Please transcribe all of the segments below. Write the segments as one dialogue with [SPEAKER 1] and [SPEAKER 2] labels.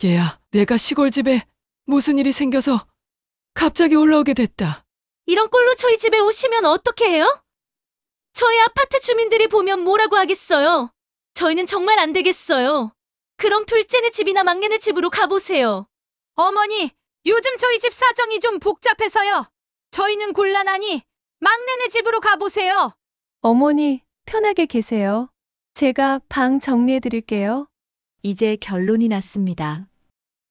[SPEAKER 1] 얘야, 내가 시골집에 무슨 일이 생겨서 갑자기 올라오게 됐다.
[SPEAKER 2] 이런 꼴로 저희 집에 오시면 어떻게 해요? 저희 아파트 주민들이 보면 뭐라고 하겠어요? 저희는 정말 안 되겠어요. 그럼 둘째네 집이나 막내네 집으로 가보세요.
[SPEAKER 3] 어머니, 요즘 저희 집 사정이 좀 복잡해서요. 저희는 곤란하니 막내네 집으로 가보세요.
[SPEAKER 4] 어머니, 편하게 계세요. 제가 방 정리해 드릴게요.
[SPEAKER 5] 이제 결론이 났습니다.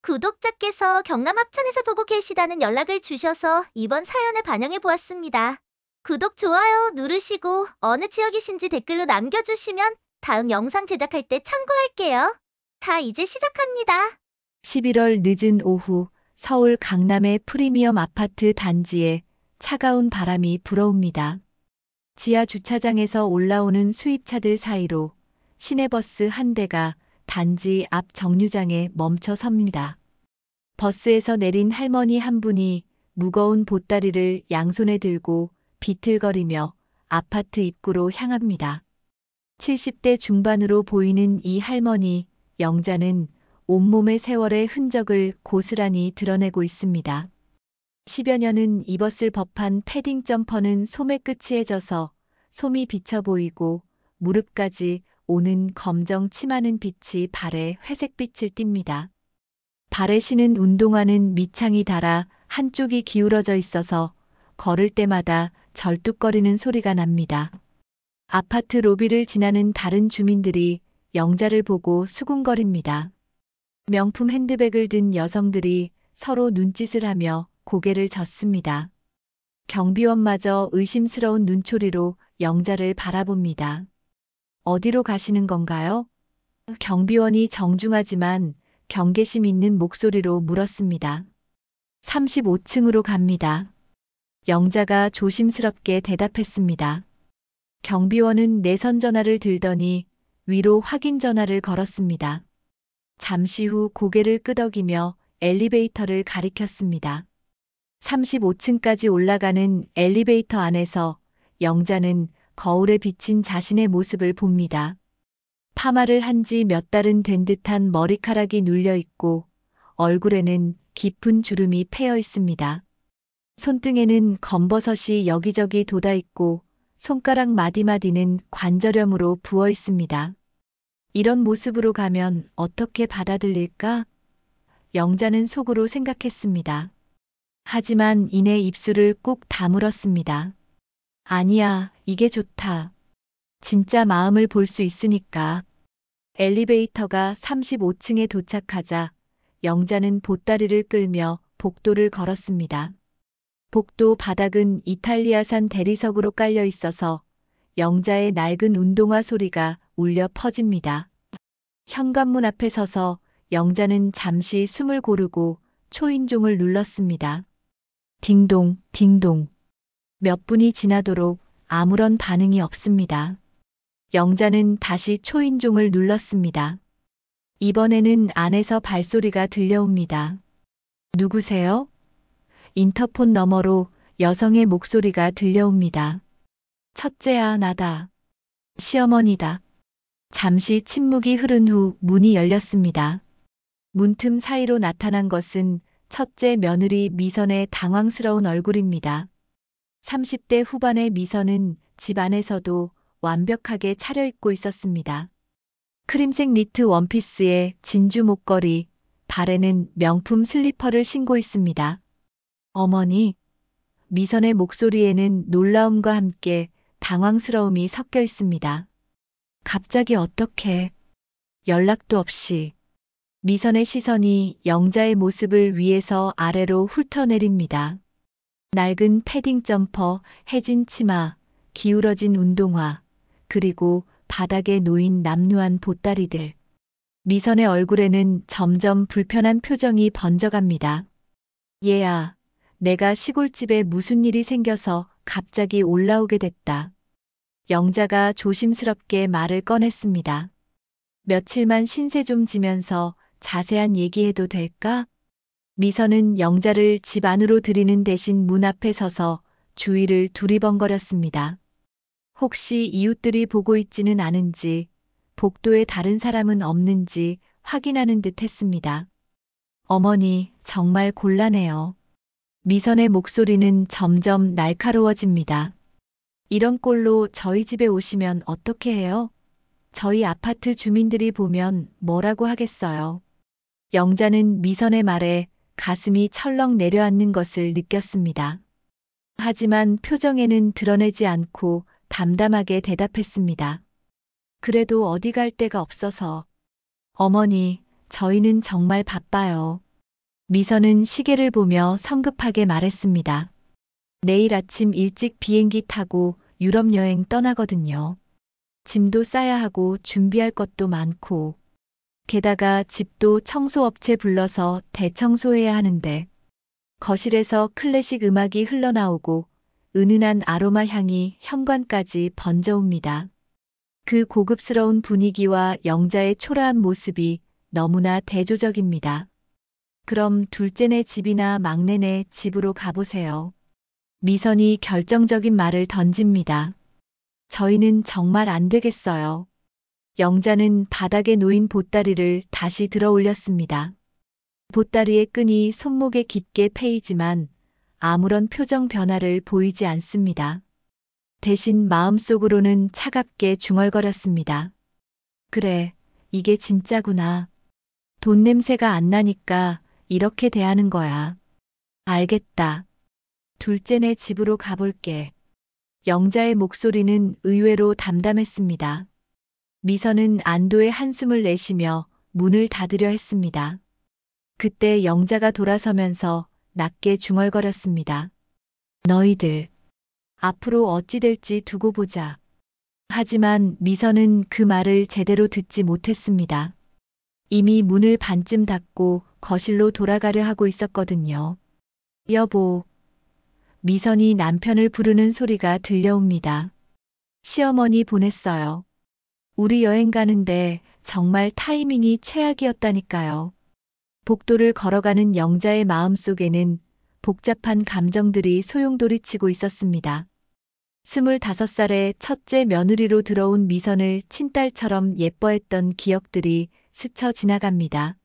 [SPEAKER 6] 구독자께서 경남 합천에서 보고 계시다는 연락을 주셔서 이번 사연을 반영해 보았습니다. 구독, 좋아요 누르시고 어느 지역이신지 댓글로 남겨주시면 다음 영상 제작할 때 참고할게요. 자, 이제 시작합니다.
[SPEAKER 5] 11월 늦은 오후 서울 강남의 프리미엄 아파트 단지에 차가운 바람이 불어옵니다. 지하 주차장에서 올라오는 수입차들 사이로 시내버스 한 대가 단지 앞 정류장에 멈춰 섭니다. 버스에서 내린 할머니 한 분이 무거운 보따리를 양손에 들고 비틀거리며 아파트 입구로 향합니다. 70대 중반으로 보이는 이 할머니, 영자는 온몸의 세월의 흔적을 고스란히 드러내고 있습니다. 10여 년은 입었을 법한 패딩 점퍼는 소매 끝이 해져서 솜이 비쳐 보이고 무릎까지 오는 검정 치마는 빛이 발에 회색빛을 띱니다. 발에 신은 운동화는 밑창이 닳아 한쪽이 기울어져 있어서 걸을 때마다 절뚝거리는 소리가 납니다. 아파트 로비를 지나는 다른 주민들이 영자를 보고 수군거립니다. 명품 핸드백을 든 여성들이 서로 눈짓을 하며 고개를 젓습니다. 경비원마저 의심스러운 눈초리로 영자를 바라봅니다. 어디로 가시는 건가요? 경비원이 정중하지만 경계심 있는 목소리로 물었습니다. 35층으로 갑니다. 영자가 조심스럽게 대답했습니다. 경비원은 내선 전화를 들더니 위로 확인 전화를 걸었습니다. 잠시 후 고개를 끄덕이며 엘리베이터를 가리켰습니다. 35층까지 올라가는 엘리베이터 안에서 영자는 거울에 비친 자신의 모습을 봅니다. 파마를 한 지 몇 달은 된 듯한 머리카락이 눌려 있고 얼굴에는 깊은 주름이 패여 있습니다. 손등에는 검버섯이 여기저기 돋아 있고 손가락 마디마디는 관절염으로 부어 있습니다. 이런 모습으로 가면 어떻게 받아들일까? 영자는 속으로 생각했습니다. 하지만 이내 입술을 꾹 다물었습니다. 아니야, 이게 좋다. 진짜 마음을 볼 수 있으니까. 엘리베이터가 35층에 도착하자 영자는 보따리를 끌며 복도를 걸었습니다. 복도 바닥은 이탈리아산 대리석으로 깔려 있어서 영자의 낡은 운동화 소리가 울려 퍼집니다. 현관문 앞에 서서 영자는 잠시 숨을 고르고 초인종을 눌렀습니다. 딩동, 딩동. 몇 분이 지나도록 아무런 반응이 없습니다. 영자는 다시 초인종을 눌렀습니다. 이번에는 안에서 발소리가 들려옵니다. 누구세요? 인터폰 너머로 여성의 목소리가 들려옵니다. 첫째야, 나다. 시어머니다. 잠시 침묵이 흐른 후 문이 열렸습니다. 문틈 사이로 나타난 것은 첫째 며느리 미선의 당황스러운 얼굴입니다. 30대 후반의 미선은 집 안에서도 완벽하게 차려입고 있었습니다. 크림색 니트 원피스에 진주 목걸이, 발에는 명품 슬리퍼를 신고 있습니다. 어머니, 미선의 목소리에는 놀라움과 함께 당황스러움이 섞여 있습니다. 갑자기 어떻게, 연락도 없이. 미선의 시선이 영자의 모습을 위에서 아래로 훑어내립니다. 낡은 패딩 점퍼, 해진 치마, 기울어진 운동화, 그리고 바닥에 놓인 남루한 보따리들. 미선의 얼굴에는 점점 불편한 표정이 번져갑니다. 얘야, 내가 시골집에 무슨 일이 생겨서 갑자기 올라오게 됐다. 영자가 조심스럽게 말을 꺼냈습니다. 며칠만 신세 좀 지면서 자세한 얘기해도 될까? 미선은 영자를 집 안으로 들이는 대신 문 앞에 서서 주위를 두리번거렸습니다. 혹시 이웃들이 보고 있지는 않은지, 복도에 다른 사람은 없는지 확인하는 듯 했습니다. 어머니, 정말 곤란해요. 미선의 목소리는 점점 날카로워집니다. 이런 꼴로 저희 집에 오시면 어떻게 해요? 저희 아파트 주민들이 보면 뭐라고 하겠어요? 영자는 미선의 말에 가슴이 철렁 내려앉는 것을 느꼈습니다. 하지만 표정에는 드러내지 않고 담담하게 대답했습니다. 그래도 어디 갈 데가 없어서. 어머니, 저희는 정말 바빠요. 미선은 시계를 보며 성급하게 말했습니다. 내일 아침 일찍 비행기 타고 유럽 여행 떠나거든요. 짐도 싸야 하고 준비할 것도 많고. 게다가 집도 청소업체 불러서 대청소해야 하는데. 거실에서 클래식 음악이 흘러나오고 은은한 아로마 향이 현관까지 번져옵니다. 그 고급스러운 분위기와 영자의 초라한 모습이 너무나 대조적입니다. 그럼 둘째네 집이나 막내네 집으로 가보세요. 미선이 결정적인 말을 던집니다. 저희는 정말 안 되겠어요. 영자는 바닥에 놓인 보따리를 다시 들어 올렸습니다. 보따리의 끈이 손목에 깊게 패이지만 아무런 표정 변화를 보이지 않습니다. 대신 마음속으로는 차갑게 중얼거렸습니다. 그래, 이게 진짜구나. 돈 냄새가 안 나니까 이렇게 대하는 거야. 알겠다. 둘째네 집으로 가볼게. 영자의 목소리는 의외로 담담했습니다. 미선은 안도의 한숨을 내쉬며 문을 닫으려 했습니다. 그때 영자가 돌아서면서 낮게 중얼거렸습니다. 너희들, 앞으로 어찌 될지 두고 보자. 하지만 미선은 그 말을 제대로 듣지 못했습니다. 이미 문을 반쯤 닫고 거실로 돌아가려 하고 있었거든요. 여보. 미선이 남편을 부르는 소리가 들려옵니다. 시어머니 보냈어요. 우리 여행 가는데 정말 타이밍이 최악이었다니까요. 복도를 걸어가는 영자의 마음속에는 복잡한 감정들이 소용돌이치고 있었습니다. 25살의 첫째 며느리로 들어온 미선을 친딸처럼 예뻐했던 기억들이 스쳐 지나갑니다.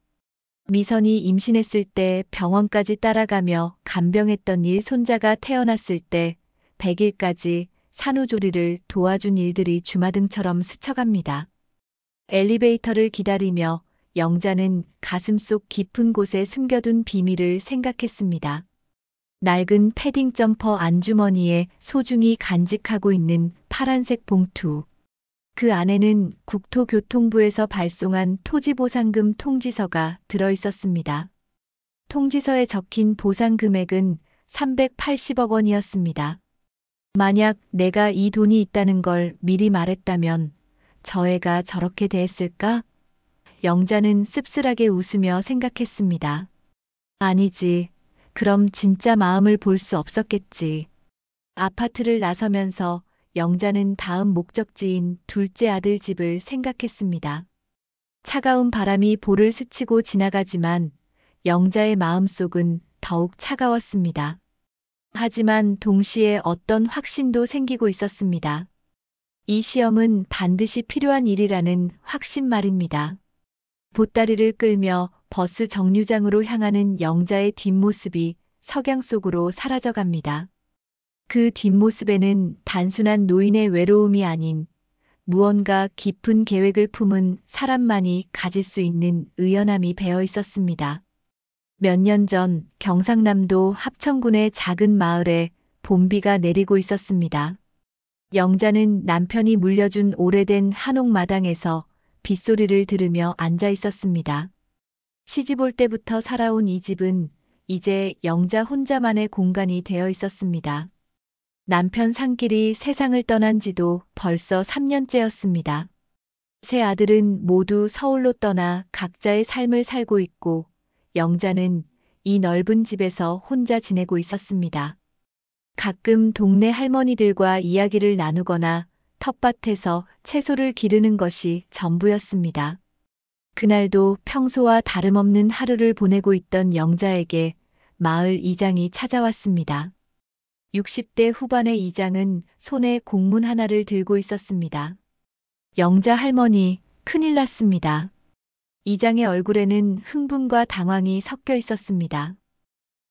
[SPEAKER 5] 미선이 임신했을 때 병원까지 따라가며 간병했던 일, 손자가 태어났을 때 100일까지 산후조리를 도와준 일들이 주마등처럼 스쳐갑니다. 엘리베이터를 기다리며 영자는 가슴속 깊은 곳에 숨겨둔 비밀을 생각했습니다. 낡은 패딩 점퍼 안주머니에 소중히 간직하고 있는 파란색 봉투. 그 안에는 국토교통부에서 발송한 토지보상금 통지서가 들어 있었습니다. 통지서에 적힌 보상 금액은 380억 원이었습니다. 만약 내가 이 돈이 있다는 걸 미리 말했다면 저 애가 저렇게 대했을까? 영자는 씁쓸하게 웃으며 생각했습니다. 아니지. 그럼 진짜 마음을 볼 수 없었겠지. 아파트를 나서면서 영자는 다음 목적지인 둘째 아들 집을 생각했습니다. 차가운 바람이 볼을 스치고 지나가지만 영자의 마음속은 더욱 차가웠습니다. 하지만 동시에 어떤 확신도 생기고 있었습니다. 이 시험은 반드시 필요한 일이라는 확신 말입니다. 보따리를 끌며 버스 정류장으로 향하는 영자의 뒷모습이 석양 속으로 사라져갑니다. 그 뒷모습에는 단순한 노인의 외로움이 아닌 무언가 깊은 계획을 품은 사람만이 가질 수 있는 의연함이 배어 있었습니다. 몇 년 전 경상남도 합천군의 작은 마을에 봄비가 내리고 있었습니다. 영자는 남편이 물려준 오래된 한옥 마당에서 빗소리를 들으며 앉아 있었습니다. 시집 올 때부터 살아온 이 집은 이제 영자 혼자만의 공간이 되어 있었습니다. 남편 상길이 세상을 떠난 지도 벌써 3년째였습니다. 세 아들은 모두 서울로 떠나 각자의 삶을 살고 있고 영자는 이 넓은 집에서 혼자 지내고 있었습니다. 가끔 동네 할머니들과 이야기를 나누거나 텃밭에서 채소를 기르는 것이 전부였습니다. 그날도 평소와 다름없는 하루를 보내고 있던 영자에게 마을 이장이 찾아왔습니다. 60대 후반의 이장은 손에 공문 하나를 들고 있었습니다. 영자 할머니, 큰일 났습니다. 이장의 얼굴에는 흥분과 당황이 섞여 있었습니다.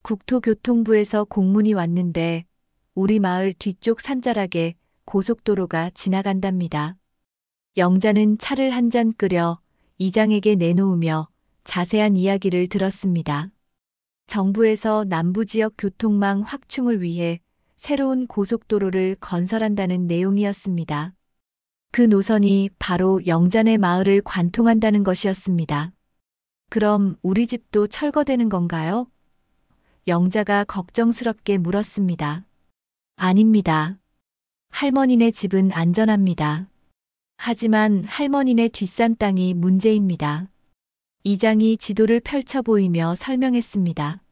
[SPEAKER 5] 국토교통부에서 공문이 왔는데 우리 마을 뒤쪽 산자락에 고속도로가 지나간답니다. 영자는 차를 한 잔 끓여 이장에게 내놓으며 자세한 이야기를 들었습니다. 정부에서 남부지역 교통망 확충을 위해 새로운 고속도로를 건설한다는 내용이었습니다. 그 노선이 바로 영자네 마을을 관통한다는 것이었습니다. 그럼 우리 집도 철거되는 건가요? 영자가 걱정스럽게 물었습니다. 아닙니다. 할머니네 집은 안전합니다. 하지만 할머니네 뒷산 땅이 문제입니다. 이장이 지도를 펼쳐 보이며 설명했습니다.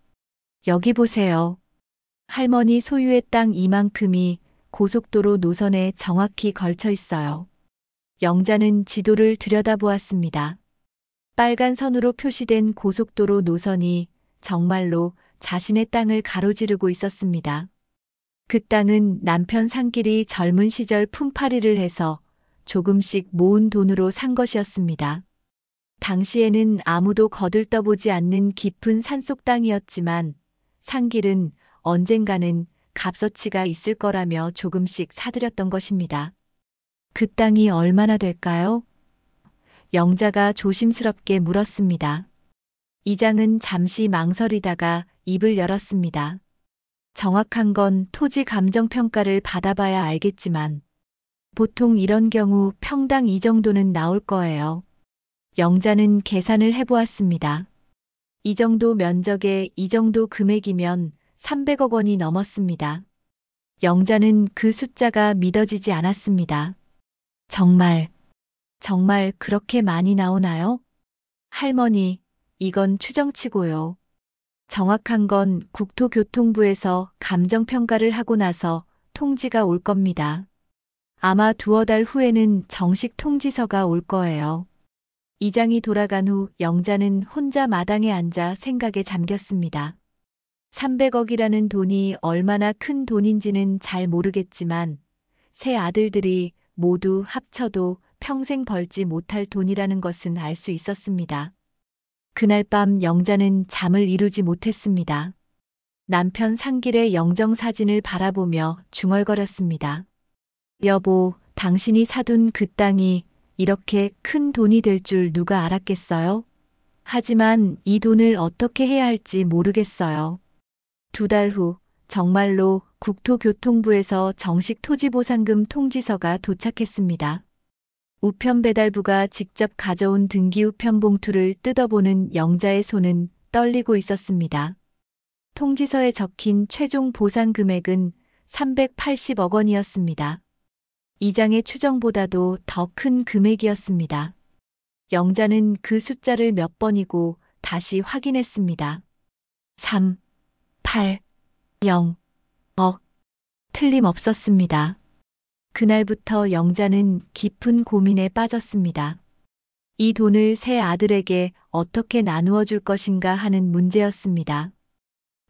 [SPEAKER 5] 여기 보세요. 할머니 소유의 땅 이만큼이 고속도로 노선에 정확히 걸쳐 있어요. 영자는 지도를 들여다보았습니다. 빨간 선으로 표시된 고속도로 노선이 정말로 자신의 땅을 가로지르고 있었습니다. 그 땅은 남편 상길이 젊은 시절 품팔이를 해서 조금씩 모은 돈으로 산 것이었습니다. 당시에는 아무도 거들떠보지 않는 깊은 산속 땅이었지만 상길은 언젠가는 값어치가 있을 거라며 조금씩 사들였던 것입니다. 그 땅이 얼마나 될까요? 영자가 조심스럽게 물었습니다. 이장은 잠시 망설이다가 입을 열었습니다. 정확한 건 토지 감정평가를 받아봐야 알겠지만 보통 이런 경우 평당 이 정도는 나올 거예요. 영자는 계산을 해보았습니다. 이 정도 면적에 이 정도 금액이면 300억 원이 넘었습니다. 영자는 그 숫자가 믿어지지 않았습니다. 정말 그렇게 많이 나오나요? 할머니, 이건 추정치고요. 정확한 건 국토교통부에서 감정평가를 하고 나서 통지가 올 겁니다. 아마 두어 달 후에는 정식 통지서가 올 거예요. 이장이 돌아간 후 영자는 혼자 마당에 앉아 생각에 잠겼습니다. 300억이라는 돈이 얼마나 큰 돈인지는 잘 모르겠지만 세 아들들이 모두 합쳐도 평생 벌지 못할 돈이라는 것은 알 수 있었습니다. 그날 밤 영자는 잠을 이루지 못했습니다. 남편 상길의 영정사진을 바라보며 중얼거렸습니다. 여보, 당신이 사둔 그 땅이 이렇게 큰 돈이 될 줄 누가 알았겠어요? 하지만 이 돈을 어떻게 해야 할지 모르겠어요. 2달 후 정말로 국토교통부에서 정식 토지보상금 통지서가 도착했습니다. 우편배달부가 직접 가져온 등기우편 봉투를 뜯어보는 영자의 손은 떨리고 있었습니다. 통지서에 적힌 최종 보상 금액은 380억 원이었습니다. 이장의 추정보다도 더 큰 금액이었습니다. 영자는 그 숫자를 몇 번이고 다시 확인했습니다. 3, 8, 0, 틀림없었습니다. 그날부터 영자는 깊은 고민에 빠졌습니다. 이 돈을 세 아들에게 어떻게 나누어 줄 것인가 하는 문제였습니다.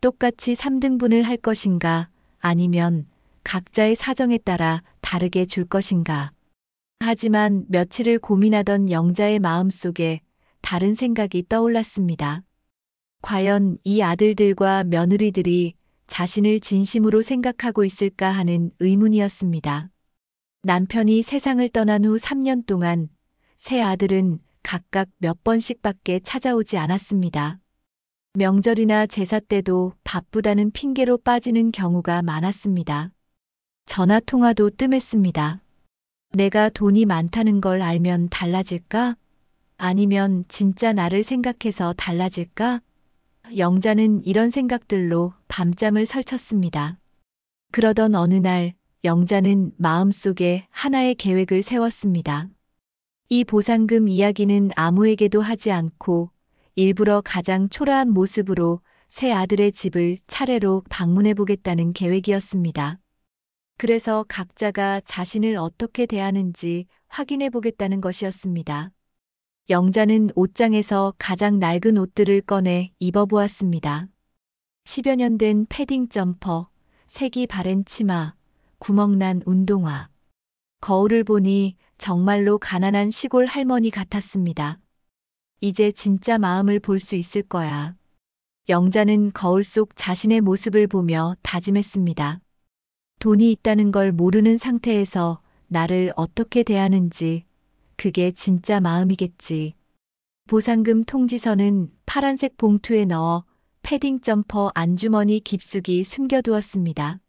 [SPEAKER 5] 똑같이 3등분을 할 것인가 아니면 각자의 사정에 따라 다르게 줄 것인가. 하지만 며칠을 고민하던 영자의 마음속에 다른 생각이 떠올랐습니다. 과연 이 아들들과 며느리들이 자신을 진심으로 생각하고 있을까 하는 의문이었습니다. 남편이 세상을 떠난 후 3년 동안 세 아들은 각각 몇 번씩밖에 찾아오지 않았습니다. 명절이나 제사 때도 바쁘다는 핑계로 빠지는 경우가 많았습니다. 전화 통화도 뜸했습니다. 내가 돈이 많다는 걸 알면 달라질까? 아니면 진짜 나를 생각해서 달라질까? 영자는 이런 생각들로 밤잠을 설쳤습니다. 그러던 어느 날 영자는 마음속에 하나의 계획을 세웠습니다. 이 보상금 이야기는 아무에게도 하지 않고 일부러 가장 초라한 모습으로 세 아들의 집을 차례로 방문해 보겠다는 계획이었습니다. 그래서 각자가 자신을 어떻게 대하는지 확인해 보겠다는 것이었습니다. 영자는 옷장에서 가장 낡은 옷들을 꺼내 입어보았습니다. 10여 년 된 패딩 점퍼, 색이 바랜 치마, 구멍난 운동화. 거울을 보니 정말로 가난한 시골 할머니 같았습니다. 이제 진짜 마음을 볼 수 있을 거야. 영자는 거울 속 자신의 모습을 보며 다짐했습니다. 돈이 있다는 걸 모르는 상태에서 나를 어떻게 대하는지, 그게 진짜 마음이겠지. 보상금 통지서는 파란색 봉투에 넣어 패딩 점퍼 안주머니 깊숙이 숨겨두었습니다.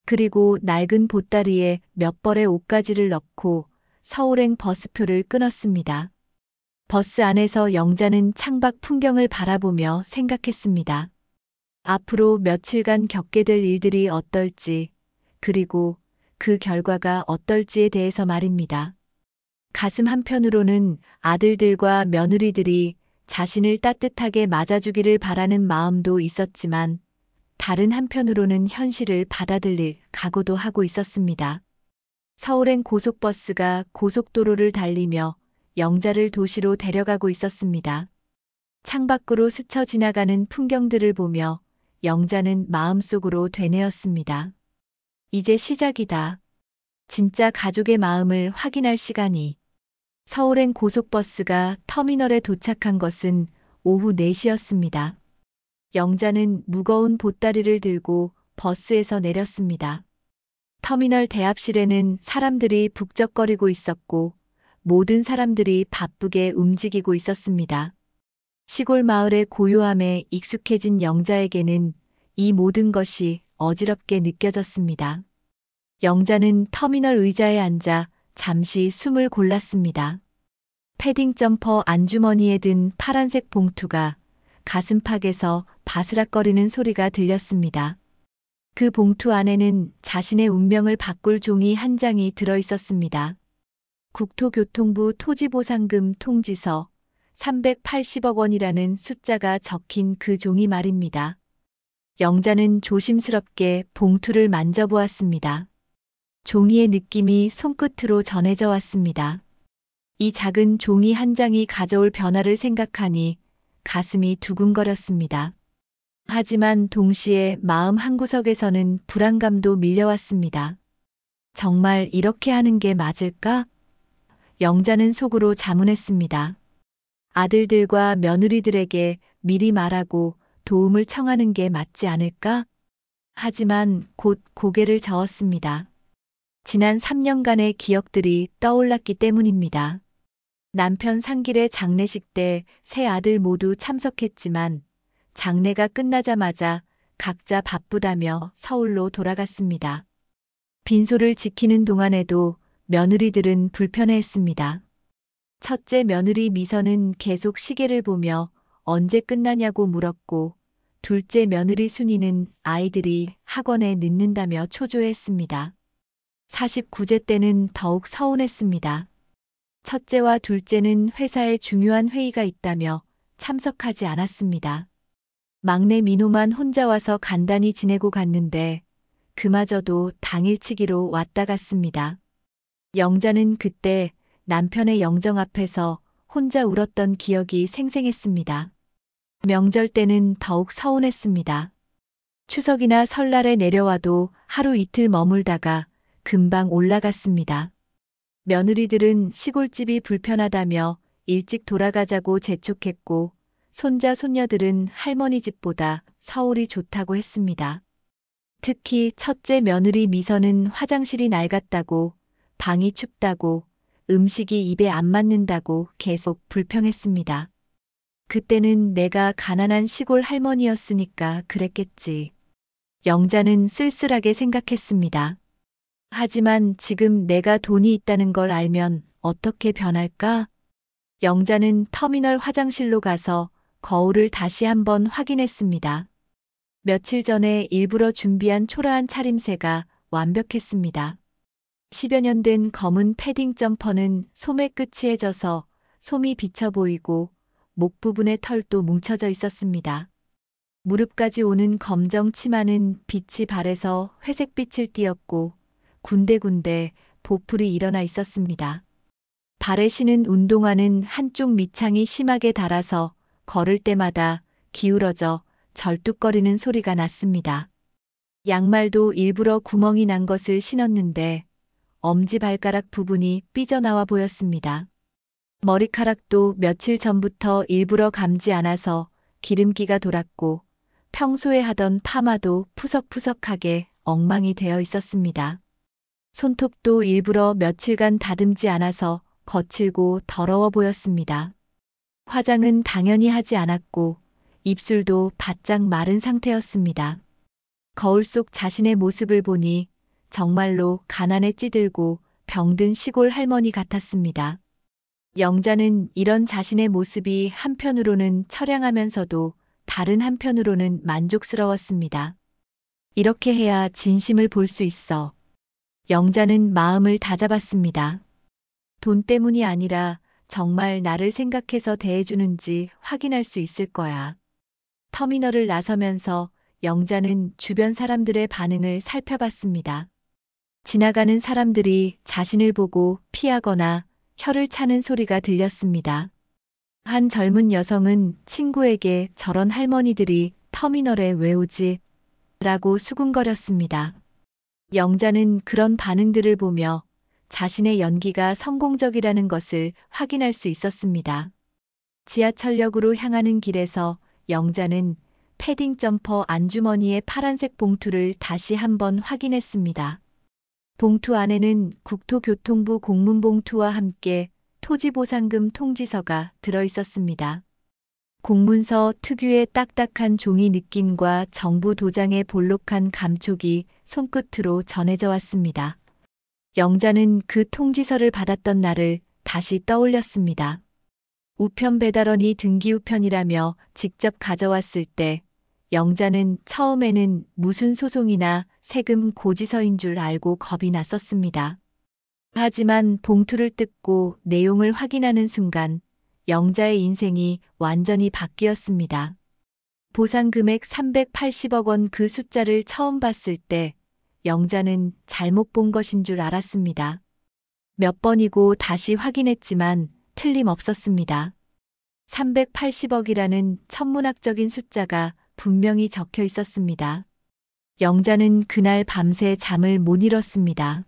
[SPEAKER 5] 그리고 낡은 보따리에 몇 벌의 옷가지를 넣고 서울행 버스표를 끊었습니다. 버스 안에서 영자는 창밖 풍경을 바라보며 생각했습니다. 앞으로 며칠간 겪게 될 일들이 어떨지, 그리고 그 결과가 어떨지에 대해서 말입니다. 가슴 한편으로는 아들들과 며느리들이 자신을 따뜻하게 맞아주기를 바라는 마음도 있었지만, 다른 한편으로는 현실을 받아들일 각오도 하고 있었습니다. 서울행 고속버스가 고속도로를 달리며 영자를 도시로 데려가고 있었습니다. 창밖으로 스쳐 지나가는 풍경들을 보며 영자는 마음속으로 되뇌었습니다. 이제 시작이다. 진짜 가족의 마음을 확인할 시간이. 서울행 고속버스가 터미널에 도착한 것은 오후 4시였습니다. 영자는 무거운 보따리를 들고 버스에서 내렸습니다. 터미널 대합실에는 사람들이 북적거리고 있었고 모든 사람들이 바쁘게 움직이고 있었습니다. 시골 마을의 고요함에 익숙해진 영자에게는 이 모든 것이 어지럽게 느껴졌습니다. 영자는 터미널 의자에 앉아 잠시 숨을 골랐습니다. 패딩 점퍼 안주머니에 든 파란색 봉투가 가슴팍에서 바스락거리는 소리가 들렸습니다. 그 봉투 안에는 자신의 운명을 바꿀 종이 한 장이 들어 있었습니다. 국토교통부 토지보상금 통지서 380억 원이라는 숫자가 적힌 그 종이 말입니다. 영자는 조심스럽게 봉투를 만져보았습니다. 종이의 느낌이 손끝으로 전해져 왔습니다. 이 작은 종이 한 장이 가져올 변화를 생각하니 가슴이 두근거렸습니다. 하지만 동시에 마음 한구석에서는 불안감도 밀려왔습니다. 정말 이렇게 하는 게 맞을까? 영자는 속으로 자문했습니다. 아들들과 며느리들에게 미리 말하고 도움을 청하는 게 맞지 않을까? 하지만 곧 고개를 저었습니다. 지난 3년간의 기억들이 떠올랐기 때문입니다. 남편 상길의 장례식 때 세 아들 모두 참석했지만 장례가 끝나자마자 각자 바쁘다며 서울로 돌아갔습니다. 빈소를 지키는 동안에도 며느리들은 불편해했습니다. 첫째 며느리 미선은 계속 시계를 보며 언제 끝나냐고 물었고, 둘째 며느리 순이는 아이들이 학원에 늦는다며 초조해했습니다. 49제 때는 더욱 서운했습니다. 첫째와 둘째는 회사에 중요한 회의가 있다며 참석하지 않았습니다. 막내 민호만 혼자 와서 간단히 지내고 갔는데 그마저도 당일치기로 왔다 갔습니다. 영자는 그때 남편의 영정 앞에서 혼자 울었던 기억이 생생했습니다. 명절 때는 더욱 서운했습니다. 추석이나 설날에 내려와도 하루 이틀 머물다가 금방 올라갔습니다. 며느리들은 시골집이 불편하다며 일찍 돌아가자고 재촉했고, 손자 손녀들은 할머니 집보다 서울이 좋다고 했습니다. 특히 첫째 며느리 미선은 화장실이 낡았다고, 방이 춥다고, 음식이 입에 안 맞는다고 계속 불평했습니다. 그때는 내가 가난한 시골 할머니였으니까 그랬겠지. 영자는 쓸쓸하게 생각했습니다. 하지만 지금 내가 돈이 있다는 걸 알면 어떻게 변할까? 영자는 터미널 화장실로 가서 거울을 다시 한번 확인했습니다. 며칠 전에 일부러 준비한 초라한 차림새가 완벽했습니다. 10여 년 된 검은 패딩 점퍼는 소매 끝이 해져서 솜이 비쳐 보이고 목 부분의 털도 뭉쳐져 있었습니다. 무릎까지 오는 검정 치마는 빛이 발에서 회색빛을 띠었고 군데군데 보풀이 일어나 있었습니다. 발에 신은 운동화는 한쪽 밑창이 심하게 닳아서 걸을 때마다 기울어져 절뚝거리는 소리가 났습니다. 양말도 일부러 구멍이 난 것을 신었는데 엄지발가락 부분이 삐져나와 보였습니다. 머리카락도 며칠 전부터 일부러 감지 않아서 기름기가 돌았고 평소에 하던 파마도 푸석푸석하게 엉망이 되어 있었습니다. 손톱도 일부러 며칠간 다듬지 않아서 거칠고 더러워 보였습니다. 화장은 당연히 하지 않았고 입술도 바짝 마른 상태였습니다. 거울 속 자신의 모습을 보니 정말로 가난에 찌들고 병든 시골 할머니 같았습니다. 영자는 이런 자신의 모습이 한편으로는 처량하면서도 다른 한편으로는 만족스러웠습니다. 이렇게 해야 진심을 볼 수 있어. 영자는 마음을 다잡았습니다. 돈 때문이 아니라 정말 나를 생각해서 대해주는지 확인할 수 있을 거야. 터미널을 나서면서 영자는 주변 사람들의 반응을 살펴봤습니다. 지나가는 사람들이 자신을 보고 피하거나 혀를 차는 소리가 들렸습니다. 한 젊은 여성은 친구에게 저런 할머니들이 터미널에 왜 오지? 라고 수군거렸습니다. 영자는 그런 반응들을 보며 자신의 연기가 성공적이라는 것을 확인할 수 있었습니다. 지하철역으로 향하는 길에서 영자는 패딩 점퍼 안주머니의 파란색 봉투를 다시 한번 확인했습니다. 봉투 안에는 국토교통부 공문봉투와 함께 토지보상금 통지서가 들어 있었습니다. 공문서 특유의 딱딱한 종이 느낌과 정부 도장의 볼록한 감촉이 손끝으로 전해져 왔습니다. 영자는 그 통지서를 받았던 날을 다시 떠올렸습니다. 우편 배달원이 등기우편이라며 직접 가져왔을 때 영자는 처음에는 무슨 소송이나 세금 고지서인 줄 알고 겁이 났었습니다. 하지만 봉투를 뜯고 내용을 확인하는 순간 영자의 인생이 완전히 바뀌었습니다. 보상금액 380억 원 그 숫자를 처음 봤을 때 영자는 잘못 본 것인 줄 알았습니다. 몇 번이고 다시 확인했지만 틀림없었습니다. 380억이라는 천문학적인 숫자가 분명히 적혀 있었습니다. 영자는 그날 밤새 잠을 못 이뤘습니다.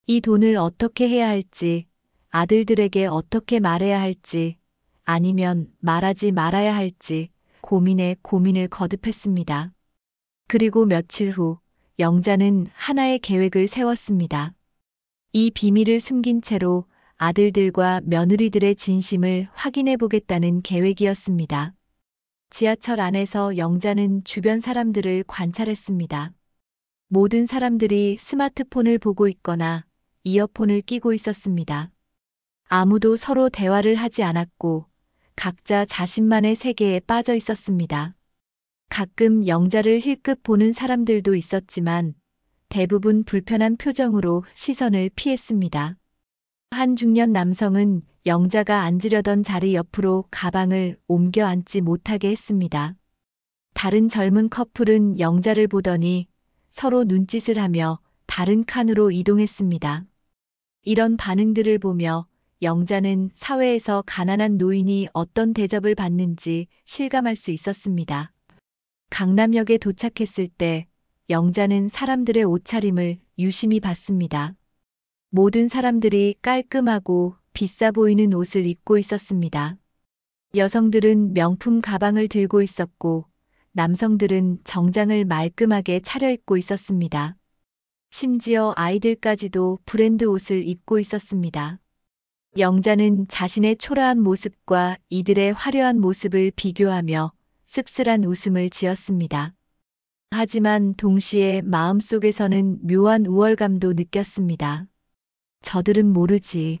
[SPEAKER 5] 이 돈을 어떻게 해야 할지, 아들들에게 어떻게 말해야 할지, 아니면 말하지 말아야 할지 고민에 고민을 거듭했습니다. 그리고 며칠 후 영자는 하나의 계획을 세웠습니다. 이 비밀을 숨긴 채로 아들들과 며느리들의 진심을 확인해 보겠다는 계획이었습니다. 지하철 안에서 영자는 주변 사람들을 관찰했습니다. 모든 사람들이 스마트폰을 보고 있거나 이어폰을 끼고 있었습니다. 아무도 서로 대화를 하지 않았고 각자 자신만의 세계에 빠져 있었습니다. 가끔 영자를 힐끗 보는 사람들도 있었지만 대부분 불편한 표정으로 시선을 피했습니다. 한 중년 남성은 영자가 앉으려던 자리 옆으로 가방을 옮겨 앉지 못하게 했습니다. 다른 젊은 커플은 영자를 보더니 서로 눈짓을 하며 다른 칸으로 이동했습니다. 이런 반응들을 보며 영자는 사회에서 가난한 노인이 어떤 대접을 받는지 실감할 수 있었습니다. 강남역에 도착했을 때 영자는 사람들의 옷차림을 유심히 봤습니다. 모든 사람들이 깔끔하고 비싸 보이는 옷을 입고 있었습니다. 여성들은 명품 가방을 들고 있었고 남성들은 정장을 말끔하게 차려입고 있었습니다. 심지어 아이들까지도 브랜드 옷을 입고 있었습니다. 영자는 자신의 초라한 모습과 이들의 화려한 모습을 비교하며 씁쓸한 웃음을 지었습니다. 하지만 동시에 마음속에서는 묘한 우월감도 느꼈습니다. 저들은 모르지.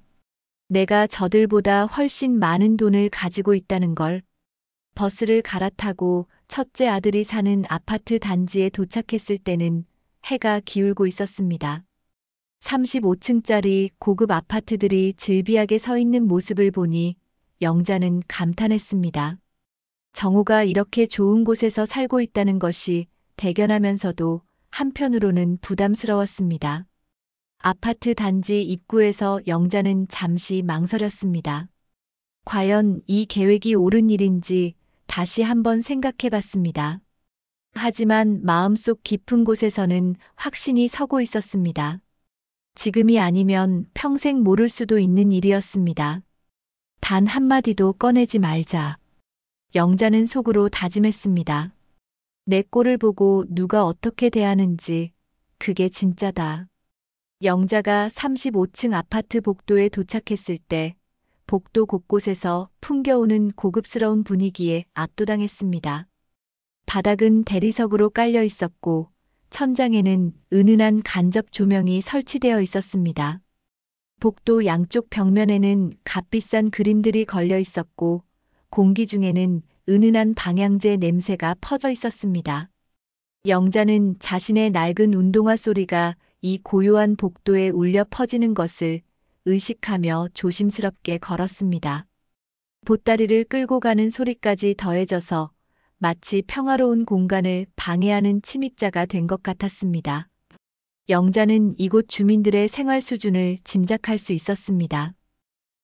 [SPEAKER 5] 내가 저들보다 훨씬 많은 돈을 가지고 있다는 걸. 버스를 갈아타고 첫째 아들이 사는 아파트 단지에 도착했을 때는 해가 기울고 있었습니다. 35층짜리 고급 아파트들이 즐비하게 서 있는 모습을 보니 영자는 감탄했습니다. 정우가 이렇게 좋은 곳에서 살고 있다는 것이 대견하면서도 한편으로는 부담스러웠습니다. 아파트 단지 입구에서 영자는 잠시 망설였습니다. 과연 이 계획이 옳은 일인지 다시 한번 생각해 봤습니다. 하지만 마음속 깊은 곳에서는 확신이 서고 있었습니다. 지금이 아니면 평생 모를 수도 있는 일이었습니다. 단 한마디도 꺼내지 말자. 영자는 속으로 다짐했습니다. 내 꼴을 보고 누가 어떻게 대하는지 그게 진짜다. 영자가 35층 아파트 복도에 도착했을 때 복도 곳곳에서 풍겨오는 고급스러운 분위기에 압도당했습니다. 바닥은 대리석으로 깔려 있었고 천장에는 은은한 간접 조명이 설치되어 있었습니다. 복도 양쪽 벽면에는 값비싼 그림들이 걸려 있었고 공기 중에는 은은한 방향제 냄새가 퍼져 있었습니다. 영자는 자신의 낡은 운동화 소리가 이 고요한 복도에 울려 퍼지는 것을 의식하며 조심스럽게 걸었습니다. 보따리를 끌고 가는 소리까지 더해져서 마치 평화로운 공간을 방해하는 침입자가 된 것 같았습니다. 영자는 이곳 주민들의 생활 수준을 짐작할 수 있었습니다.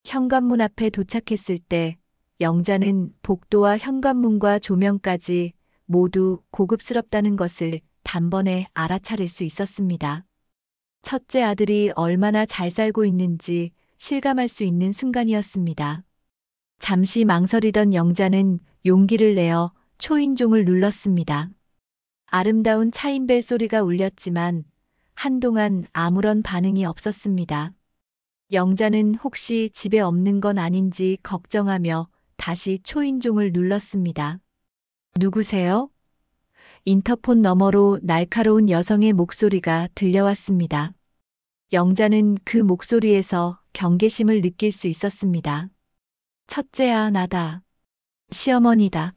[SPEAKER 5] 현관문 앞에 도착했을 때 영자는 복도와 현관문과 조명까지 모두 고급스럽다는 것을 단번에 알아차릴 수 있었습니다. 첫째 아들이 얼마나 잘 살고 있는지 실감할 수 있는 순간이었습니다. 잠시 망설이던 영자는 용기를 내어 초인종을 눌렀습니다. 아름다운 차인벨 소리가 울렸지만 한동안 아무런 반응이 없었습니다. 영자는 혹시 집에 없는 건 아닌지 걱정하며 다시 초인종을 눌렀습니다. 누구세요? 인터폰 너머로 날카로운 여성의 목소리가 들려왔습니다. 영자는 그 목소리에서 경계심을 느낄 수 있었습니다. 첫째야, 나다. 시어머니다.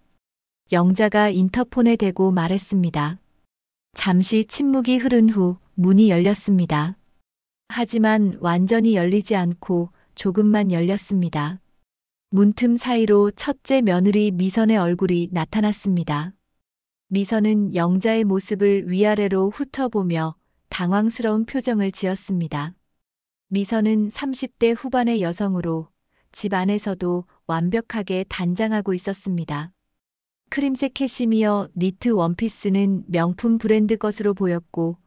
[SPEAKER 5] 영자가 인터폰에 대고 말했습니다. 잠시 침묵이 흐른 후 문이 열렸습니다. 하지만 완전히 열리지 않고 조금만 열렸습니다. 문틈 사이로 첫째 며느리 미선의 얼굴이 나타났습니다. 미선은 영자의 모습을 위아래로 훑어보며 당황스러운 표정을 지었습니다. 미선은 30대 후반의 여성으로 집 안에서도 완벽하게 단장하고 있었습니다. 크림색 캐시미어 니트 원피스는 명품 브랜드 것으로 보였고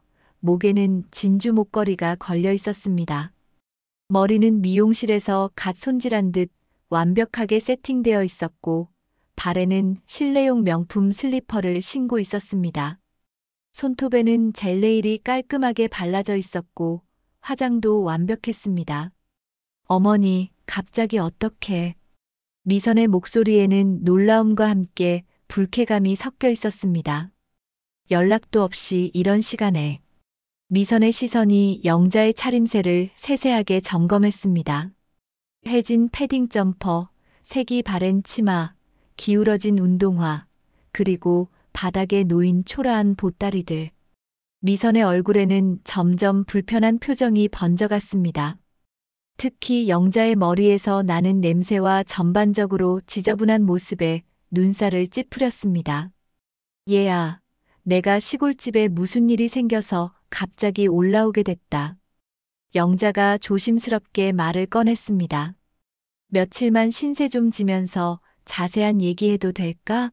[SPEAKER 5] 목에는 진주 목걸이가 걸려 있었습니다. 머리는 미용실에서 갓 손질한 듯 완벽하게 세팅되어 있었고 발에는 실내용 명품 슬리퍼를 신고 있었습니다. 손톱에는 젤네일이 깔끔하게 발라져 있었고 화장도 완벽했습니다. 어머니, 갑자기 어떻게? 미선의 목소리에는 놀라움과 함께 불쾌감이 섞여 있었습니다. 연락도 없이 이런 시간에. 미선의 시선이 영자의 차림새를 세세하게 점검했습니다. 해진 패딩 점퍼, 색이 바랜 치마, 기울어진 운동화, 그리고 바닥에 놓인 초라한 보따리들. 미선의 얼굴에는 점점 불편한 표정이 번져갔습니다. 특히 영자의 머리에서 나는 냄새와 전반적으로 지저분한 모습에 눈살을 찌푸렸습니다. 얘야, 내가 시골집에 무슨 일이 생겨서 갑자기 올라오게 됐다. 영자가 조심스럽게 말을 꺼냈습니다. 며칠만 신세 좀 지면서 자세한 얘기해도 될까?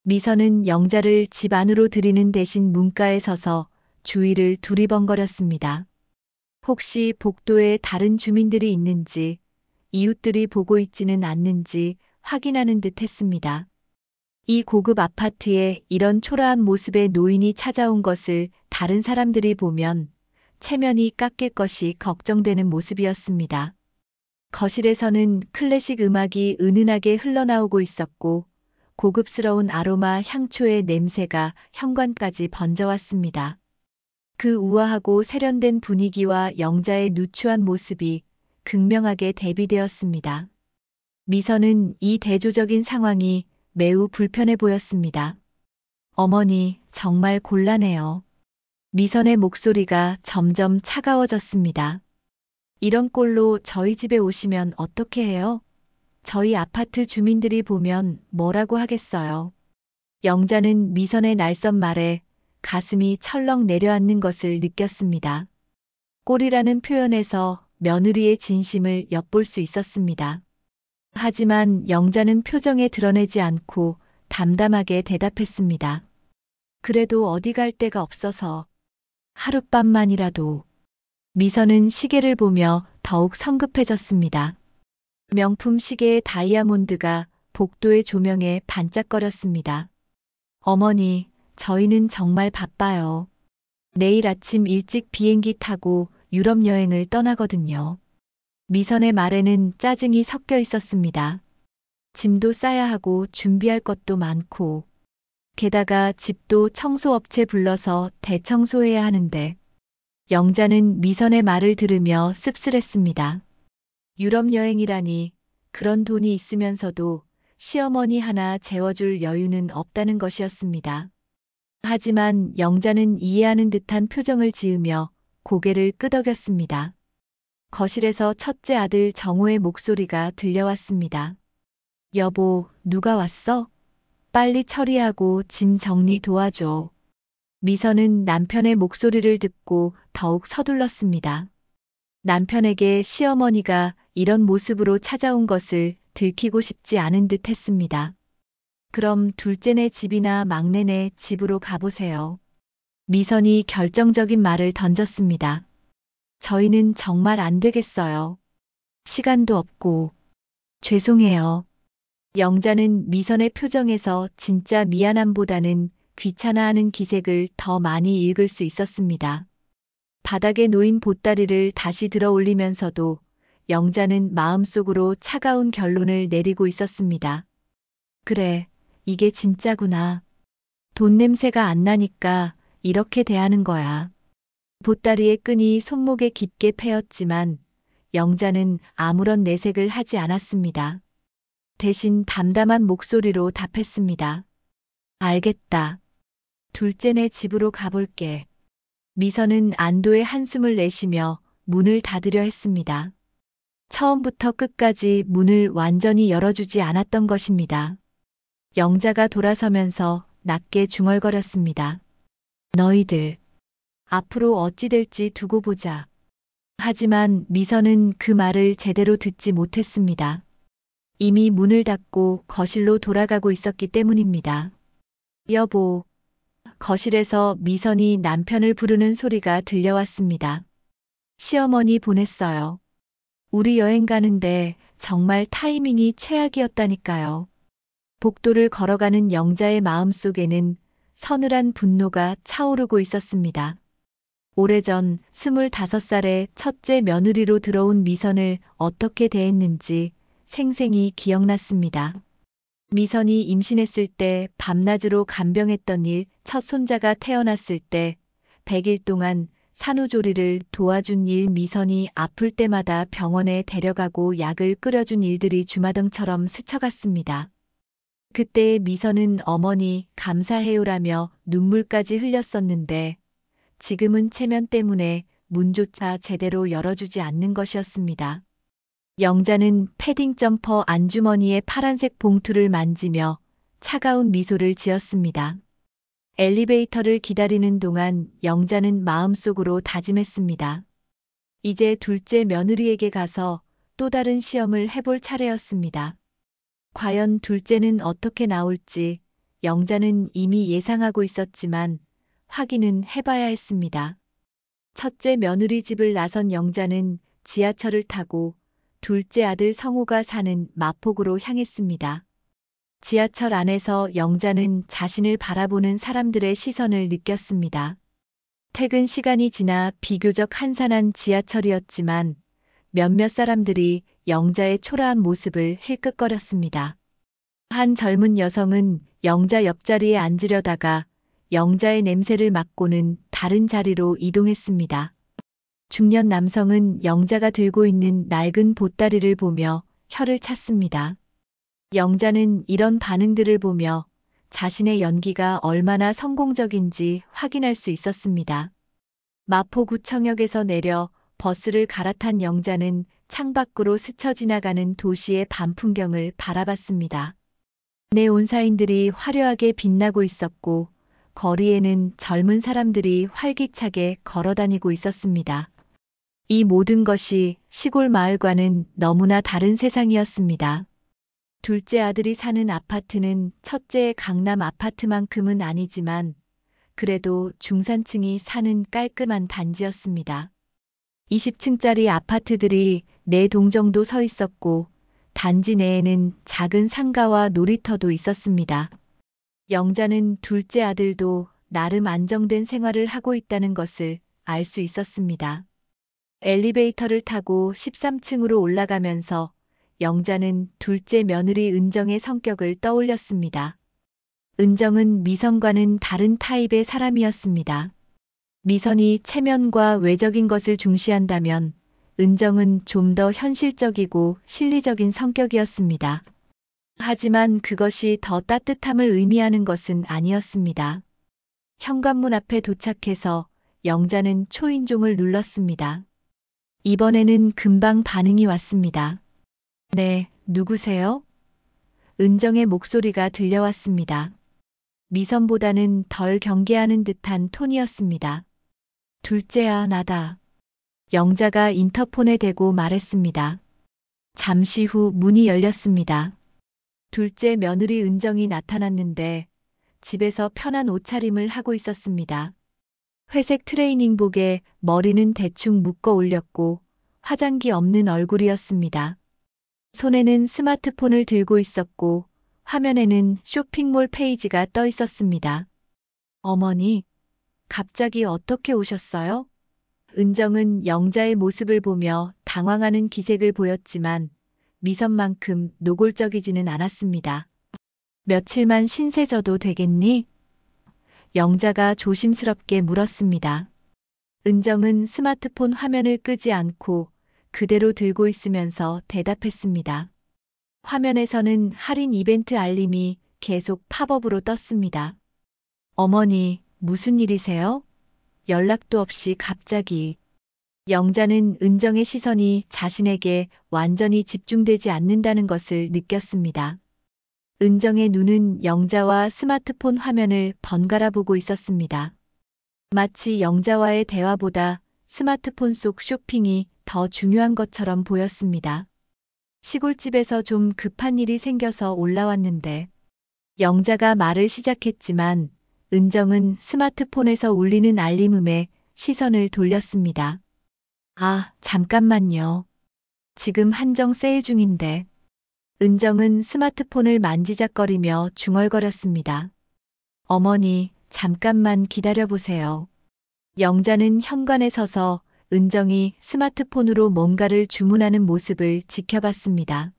[SPEAKER 5] 미선은 영자를 집 안으로 들이는 대신 문가에 서서 주위를 두리번거렸습니다. 혹시 복도에 다른 주민들이 있는지, 이웃들이 보고 있지는 않는지 확인하는 듯 했습니다. 이 고급 아파트에 이런 초라한 모습의 노인이 찾아온 것을 다른 사람들이 보면 체면이 깎일 것이 걱정되는 모습이었습니다. 거실에서는 클래식 음악이 은은하게 흘러나오고 있었고 고급스러운 아로마 향초의 냄새가 현관까지 번져왔습니다. 그 우아하고 세련된 분위기와 영자의 누추한 모습이 극명하게 대비되었습니다. 미선은 이 대조적인 상황이 매우 불편해 보였습니다. 어머니, 정말 곤란해요. 미선의 목소리가 점점 차가워졌습니다. 이런 꼴로 저희 집에 오시면 어떻게 해요? 저희 아파트 주민들이 보면 뭐라고 하겠어요? 영자는 미선의 날선 말에 가슴이 철렁 내려앉는 것을 느꼈습니다. 꼴이라는 표현에서 며느리의 진심을 엿볼 수 있었습니다. 하지만 영자는 표정에 드러내지 않고 담담하게 대답했습니다. 그래도 어디 갈 데가 없어서 하룻밤만이라도. 미선은 시계를 보며 더욱 성급해졌습니다. 명품 시계의 다이아몬드가 복도의 조명에 반짝거렸습니다. 어머니, 저희는 정말 바빠요. 내일 아침 일찍 비행기 타고 유럽 여행을 떠나거든요. 미선의 말에는 짜증이 섞여 있었습니다. 짐도 싸야 하고 준비할 것도 많고, 게다가 집도 청소업체 불러서 대청소해야 하는데, 영자는 미선의 말을 들으며 씁쓸했습니다. 유럽 여행이라니 그런 돈이 있으면서도 시어머니 하나 재워줄 여유는 없다는 것이었습니다. 하지만 영자는 이해하는 듯한 표정을 지으며 고개를 끄덕였습니다. 거실에서 첫째 아들 정호의 목소리가 들려왔습니다. 여보, 누가 왔어? 빨리 처리하고 짐 정리 도와줘. 미선은 남편의 목소리를 듣고 더욱 서둘렀습니다. 남편에게 시어머니가 이런 모습으로 찾아온 것을 들키고 싶지 않은 듯 했습니다. 그럼 둘째네 집이나 막내네 집으로 가보세요. 미선이 결정적인 말을 던졌습니다. 저희는 정말 안 되겠어요. 시간도 없고. 죄송해요. 영자는 미선의 표정에서 진짜 미안함보다는 귀찮아하는 기색을 더 많이 읽을 수 있었습니다. 바닥에 놓인 보따리를 다시 들어 올리면서도 영자는 마음속으로 차가운 결론을 내리고 있었습니다. 그래, 이게 진짜구나. 돈 냄새가 안 나니까 이렇게 대하는 거야. 보따리의 끈이 손목에 깊게 패였지만 영자는 아무런 내색을 하지 않았습니다. 대신 담담한 목소리로 답했습니다. 알겠다. 둘째네 집으로 가볼게. 미선은 안도의 한숨을 내쉬며 문을 닫으려 했습니다. 처음부터 끝까지 문을 완전히 열어주지 않았던 것입니다. 영자가 돌아서면서 낮게 중얼거렸습니다. 너희들, 앞으로 어찌 될지 두고 보자. 하지만 미선은 그 말을 제대로 듣지 못했습니다. 이미 문을 닫고 거실로 돌아가고 있었기 때문입니다. 여보, 거실에서 미선이 남편을 부르는 소리가 들려왔습니다. 시어머니 보냈어요. 우리 여행 가는데 정말 타이밍이 최악이었다니까요. 복도를 걸어가는 영자의 마음속에는 서늘한 분노가 차오르고 있었습니다. 오래전 25살의 첫째 며느리로 들어온 미선을 어떻게 대했는지 생생히 기억났습니다. 미선이 임신했을 때 밤낮으로 간병했던 일, 첫 손자가 태어났을 때 100일 동안 산후조리를 도와준 일, 미선이 아플 때마다 병원에 데려가고 약을 끓여준 일들이 주마등처럼 스쳐갔습니다. 그때의 미선은 어머니 감사해요라며 눈물까지 흘렸었는데 지금은 체면 때문에 문조차 제대로 열어주지 않는 것이었습니다. 영자는 패딩 점퍼 안주머니의 파란색 봉투를 만지며 차가운 미소를 지었습니다. 엘리베이터를 기다리는 동안 영자는 마음속으로 다짐했습니다. 이제 둘째 며느리에게 가서 또 다른 시험을 해볼 차례였습니다. 과연 둘째는 어떻게 나올지 영자는 이미 예상하고 있었지만 확인은 해봐야 했습니다. 첫째 며느리 집을 나선 영자는 지하철을 타고 둘째 아들 성우가 사는 마폭으로 향했습니다. 지하철 안에서 영자는 자신을 바라보는 사람들의 시선을 느꼈습니다. 퇴근 시간이 지나 비교적 한산한 지하철이었지만 몇몇 사람들이 영자의 초라한 모습을 힐끗거렸습니다. 한 젊은 여성은 영자 옆자리에 앉으려다가 영자의 냄새를 맡고는 다른 자리로 이동했습니다. 중년 남성은 영자가 들고 있는 낡은 보따리를 보며 혀를 찼습니다. 영자는 이런 반응들을 보며 자신의 연기가 얼마나 성공적인지 확인할 수 있었습니다. 마포구청역에서 내려 버스를 갈아탄 영자는 창밖으로 스쳐 지나가는 도시의 밤 풍경을 바라봤습니다. 네온사인들이 화려하게 빛나고 있었고 거리에는 젊은 사람들이 활기차게 걸어다니고 있었습니다. 이 모든 것이 시골 마을과는 너무나 다른 세상이었습니다. 둘째 아들이 사는 아파트는 첫째의 강남 아파트만큼은 아니지만 그래도 중산층이 사는 깔끔한 단지였습니다. 20층짜리 아파트들이 4동 정도 서 있었고 단지 내에는 작은 상가와 놀이터도 있었습니다. 영자는 둘째 아들도 나름 안정된 생활을 하고 있다는 것을 알 수 있었습니다. 엘리베이터를 타고 13층으로 올라가면서 영자는 둘째 며느리 은정의 성격을 떠올렸습니다. 은정은 미선과는 다른 타입의 사람이었습니다. 미선이 체면과 외적인 것을 중시한다면 은정은 좀 더 현실적이고 실리적인 성격이었습니다. 하지만 그것이 더 따뜻함을 의미하는 것은 아니었습니다. 현관문 앞에 도착해서 영자는 초인종을 눌렀습니다. 이번에는 금방 반응이 왔습니다. 네, 누구세요? 은정의 목소리가 들려왔습니다. 미선보다는 덜 경계하는 듯한 톤이었습니다. 둘째야, 나다. 영자가 인터폰에 대고 말했습니다. 잠시 후 문이 열렸습니다. 둘째 며느리 은정이 나타났는데 집에서 편한 옷차림을 하고 있었습니다. 회색 트레이닝복에 머리는 대충 묶어 올렸고 화장기 없는 얼굴이었습니다. 손에는 스마트폰을 들고 있었고 화면에는 쇼핑몰 페이지가 떠 있었습니다. 어머니, 갑자기 어떻게 오셨어요? 은정은 영자의 모습을 보며 당황하는 기색을 보였지만 미선만큼 노골적이지는 않았습니다. 며칠만 신세 져도 되겠니? 영자가 조심스럽게 물었습니다. 은정은 스마트폰 화면을 끄지 않고 그대로 들고 있으면서 대답했습니다. 화면에서는 할인 이벤트 알림이 계속 팝업으로 떴습니다. 어머니, 무슨 일이세요? 연락도 없이 갑자기. 영자는 은정의 시선이 자신에게 완전히 집중되지 않는다는 것을 느꼈습니다. 은정의 눈은 영자와 스마트폰 화면을 번갈아 보고 있었습니다. 마치 영자와의 대화보다 스마트폰 속 쇼핑이 더 중요한 것처럼 보였습니다. 시골집에서 좀 급한 일이 생겨서 올라왔는데 영자가 말을 시작했지만 은정은 스마트폰에서 울리는 알림음에 시선을 돌렸습니다. 아, 잠깐만요. 지금 한정 세일 중인데. 은정은 스마트폰을 만지작거리며 중얼거렸습니다. 어머니, 잠깐만 기다려보세요. 영자는 현관에 서서 은정이 스마트폰으로 뭔가를 주문하는 모습을 지켜봤습니다.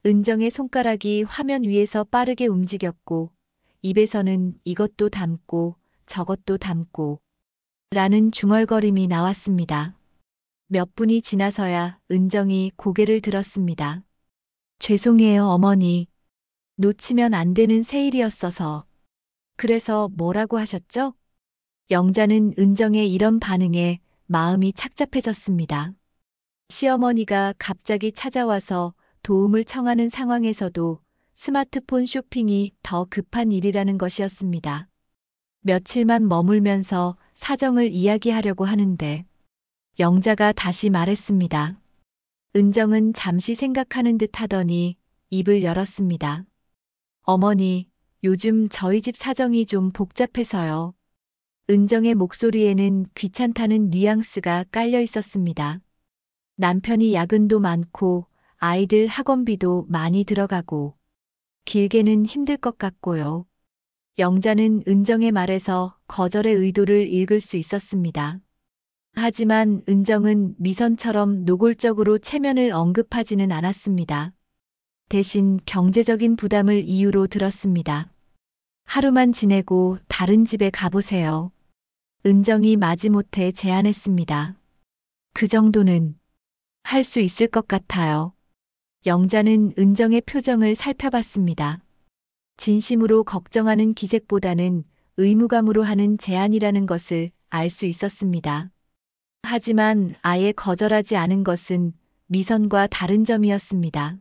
[SPEAKER 5] 은정의 손가락이 화면 위에서 빠르게 움직였고 입에서는 이것도 담고 저것도 담고 라는 중얼거림이 나왔습니다. 몇 분이 지나서야 은정이 고개를 들었습니다. 죄송해요, 어머니. 놓치면 안 되는 세일이었어서. 그래서 뭐라고 하셨죠? 영자는 은정의 이런 반응에 마음이 착잡해졌습니다. 시어머니가 갑자기 찾아와서 도움을 청하는 상황에서도 스마트폰 쇼핑이 더 급한 일이라는 것이었습니다. 며칠만 머물면서 사정을 이야기하려고 하는데 영자가 다시 말했습니다. 은정은 잠시 생각하는 듯 하더니 입을 열었습니다. 어머니, 요즘 저희 집 사정이 좀 복잡해서요. 은정의 목소리에는 귀찮다는 뉘앙스가 깔려 있었습니다. 남편이 야근도 많고 아이들 학원비도 많이 들어가고 길게는 힘들 것 같고요. 영자는 은정의 말에서 거절의 의도를 읽을 수 있었습니다. 하지만 은정은 미선처럼 노골적으로 체면을 언급하지는 않았습니다. 대신 경제적인 부담을 이유로 들었습니다. 하루만 지내고 다른 집에 가보세요. 은정이 마지못해 제안했습니다. 그 정도는 할 수 있을 것 같아요. 영자는 은정의 표정을 살펴봤습니다. 진심으로 걱정하는 기색보다는 의무감으로 하는 제안이라는 것을 알 수 있었습니다. 하지만 아예 거절하지 않은 것은 미선과 다른 점이었습니다.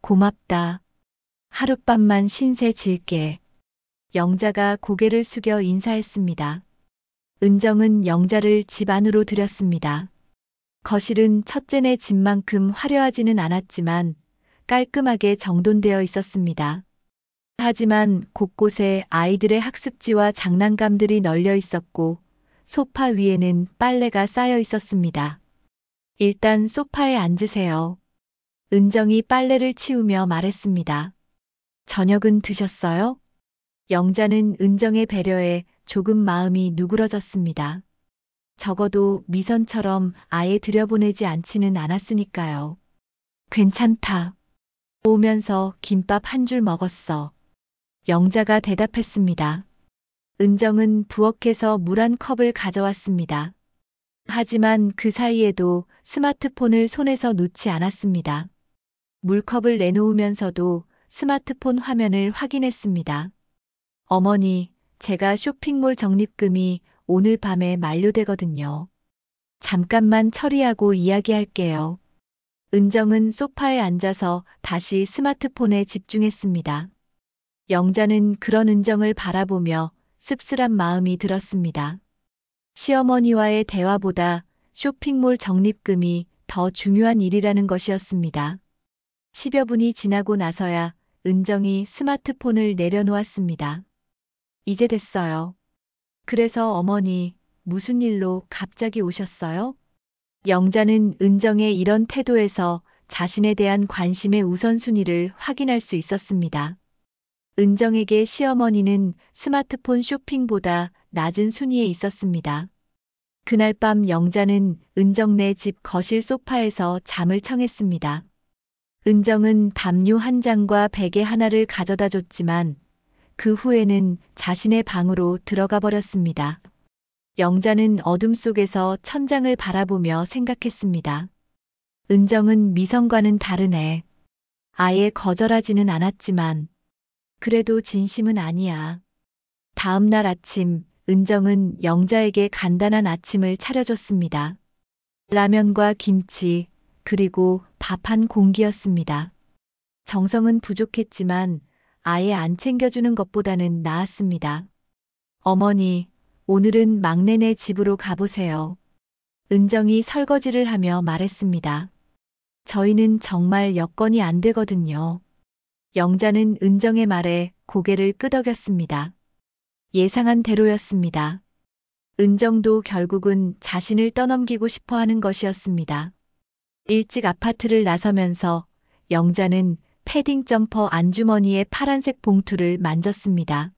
[SPEAKER 5] 고맙다. 하룻밤만 신세 질게. 영자가 고개를 숙여 인사했습니다. 은정은 영자를 집 안으로 들였습니다. 거실은 첫째네 집만큼 화려하지는 않았지만 깔끔하게 정돈되어 있었습니다. 하지만 곳곳에 아이들의 학습지와 장난감들이 널려 있었고 소파 위에는 빨래가 쌓여 있었습니다. 일단 소파에 앉으세요. 은정이 빨래를 치우며 말했습니다. 저녁은 드셨어요? 영자는 은정의 배려에 조금 마음이 누그러졌습니다. 적어도 미선처럼 아예 들여보내지 않지는 않았으니까요. 괜찮다. 오면서 김밥 한 줄 먹었어. 영자가 대답했습니다. 은정은 부엌에서 물 한 컵을 가져왔습니다. 하지만 그 사이에도 스마트폰을 손에서 놓지 않았습니다. 물컵을 내놓으면서도 스마트폰 화면을 확인했습니다. 어머니, 제가 쇼핑몰 적립금이 오늘 밤에 만료되거든요. 잠깐만 처리하고 이야기할게요. 은정은 소파에 앉아서 다시 스마트폰에 집중했습니다. 영자는 그런 은정을 바라보며 씁쓸한 마음이 들었습니다. 시어머니와의 대화보다 쇼핑몰 적립금이 더 중요한 일이라는 것이었습니다. 10여 분이 지나고 나서야 은정이 스마트폰을 내려놓았습니다. 이제 됐어요. 그래서 어머니, 무슨 일로 갑자기 오셨어요? 영자는 은정의 이런 태도에서 자신에 대한 관심의 우선순위를 확인할 수 있었습니다. 은정에게 시어머니는 스마트폰 쇼핑보다 낮은 순위에 있었습니다. 그날 밤 영자는 은정네 집 거실 소파에서 잠을 청했습니다. 은정은 담요 한 장과 베개 하나를 가져다 줬지만 그 후에는 자신의 방으로 들어가 버렸습니다. 영자는 어둠 속에서 천장을 바라보며 생각했습니다. 은정은 미성과는 다르네. 아예 거절하지는 않았지만 그래도 진심은 아니야. 다음 날 아침 은정은 영자에게 간단한 아침을 차려줬습니다. 라면과 김치, 그리고 밥 한 공기였습니다. 정성은 부족했지만 아예 안 챙겨주는 것보다는 나았습니다. 어머니, 오늘은 막내네 집으로 가보세요. 은정이 설거지를 하며 말했습니다. 저희는 정말 여건이 안 되거든요. 영자는 은정의 말에 고개를 끄덕였습니다. 예상한 대로였습니다. 은정도 결국은 자신을 떠넘기고 싶어 하는 것이었습니다. 일찍 아파트를 나서면서 영자는 패딩 점퍼 안주머니의 파란색 봉투를 만졌습니다.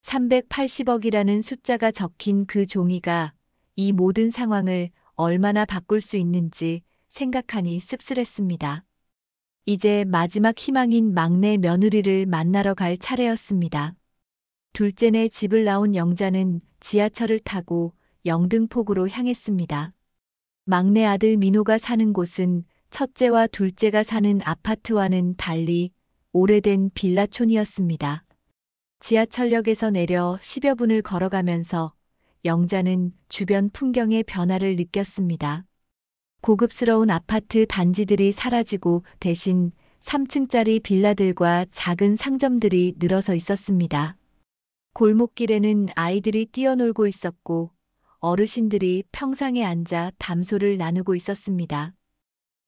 [SPEAKER 5] 380억이라는 숫자가 적힌 그 종이가 이 모든 상황을 얼마나 바꿀 수 있는지 생각하니 씁쓸했습니다. 이제 마지막 희망인 막내 며느리를 만나러 갈 차례였습니다. 둘째네 집을 나온 영자는 지하철을 타고 영등포구로 향했습니다. 막내 아들 민호가 사는 곳은 첫째와 둘째가 사는 아파트와는 달리 오래된 빌라촌이었습니다. 지하철역에서 내려 10여 분을 걸어가면서 영자는 주변 풍경의 변화를 느꼈습니다. 고급스러운 아파트 단지들이 사라지고 대신 3층짜리 빌라들과 작은 상점들이 늘어서 있었습니다. 골목길에는 아이들이 뛰어놀고 있었고 어르신들이 평상에 앉아 담소를 나누고 있었습니다.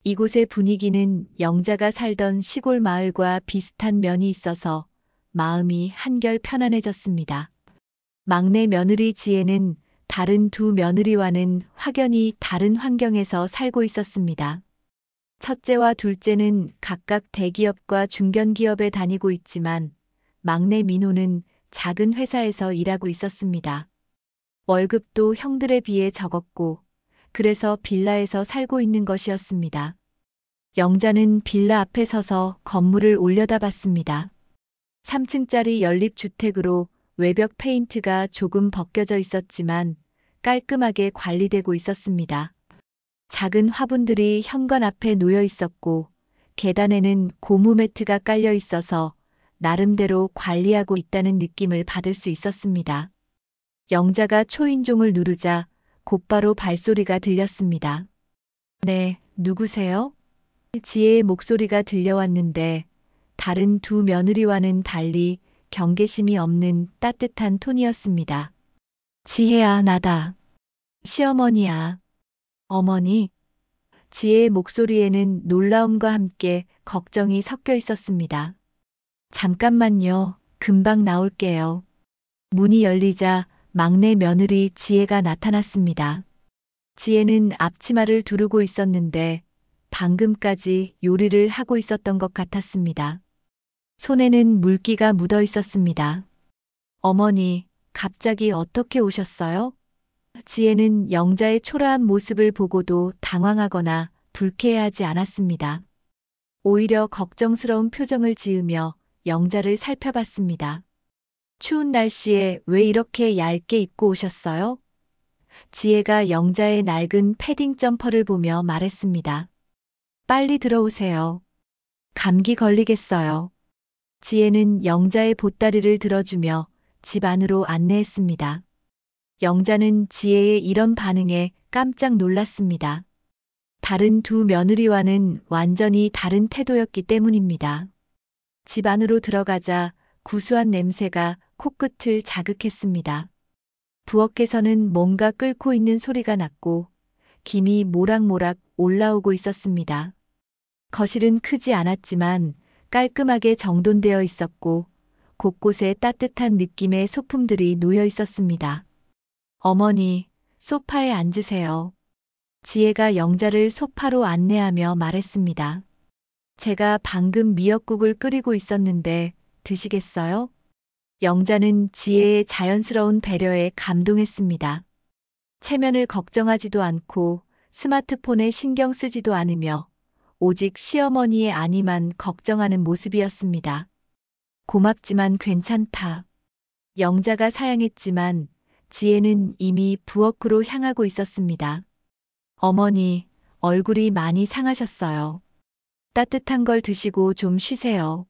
[SPEAKER 5] 이곳의 분위기는 영자가 살던 시골 마을과 비슷한 면이 있어서 마음이 한결 편안해졌습니다. 막내 며느리 지혜는 다른 두 며느리와는 확연히 다른 환경에서 살고 있었습니다. 첫째와 둘째는 각각 대기업과 중견기업에 다니고 있지만 막내 민호는 작은 회사에서 일하고 있었습니다. 월급도 형들에 비해 적었고 그래서 빌라에서 살고 있는 것이었습니다. 영자는 빌라 앞에 서서 건물을 올려다봤습니다. 3층짜리 연립주택으로 외벽 페인트가 조금 벗겨져 있었지만 깔끔하게 관리되고 있었습니다. 작은 화분들이 현관 앞에 놓여 있었고 계단에는 고무 매트가 깔려 있어서 나름대로 관리하고 있다는 느낌을 받을 수 있었습니다. 영자가 초인종을 누르자 곧바로 발소리가 들렸습니다. 네, 누구세요? 지혜의 목소리가 들려왔는데 다른 두 며느리와는 달리 경계심이 없는 따뜻한 톤이었습니다. 지혜야, 나다. 시어머니야. 어머니. 지혜의 목소리에는 놀라움과 함께 걱정이 섞여 있었습니다. 잠깐만요. 금방 나올게요. 문이 열리자 막내 며느리 지혜가 나타났습니다. 지혜는 앞치마를 두르고 있었는데 방금까지 요리를 하고 있었던 것 같았습니다. 손에는 물기가 묻어 있었습니다. 어머니, 갑자기 어떻게 오셨어요? 지혜는 영자의 초라한 모습을 보고도 당황하거나 불쾌해하지 않았습니다. 오히려 걱정스러운 표정을 지으며 영자를 살펴봤습니다. 추운 날씨에 왜 이렇게 얇게 입고 오셨어요? 지혜가 영자의 낡은 패딩 점퍼를 보며 말했습니다. 빨리 들어오세요. 감기 걸리겠어요. 지혜는 영자의 보따리를 들어주며 집 안으로 안내했습니다. 영자는 지혜의 이런 반응에 깜짝 놀랐습니다. 다른 두 며느리와는 완전히 다른 태도였기 때문입니다. 집 안으로 들어가자 구수한 냄새가 코끝을 자극했습니다. 부엌에서는 뭔가 끓고 있는 소리가 났고 김이 모락모락 올라오고 있었습니다. 거실은 크지 않았지만 깔끔하게 정돈되어 있었고 곳곳에 따뜻한 느낌의 소품들이 놓여 있었습니다. 어머니, 소파에 앉으세요. 지혜가 영자를 소파로 안내하며 말했습니다. 제가 방금 미역국을 끓이고 있었는데 드시겠어요? 영자는 지혜의 자연스러운 배려에 감동했습니다. 체면을 걱정하지도 않고 스마트폰에 신경 쓰지도 않으며 오직 시어머니의 안위만 걱정하는 모습이었습니다. 고맙지만 괜찮다. 영자가 사양했지만 지혜는 이미 부엌으로 향하고 있었습니다. 어머니, 얼굴이 많이 상하셨어요. 따뜻한 걸 드시고 좀 쉬세요.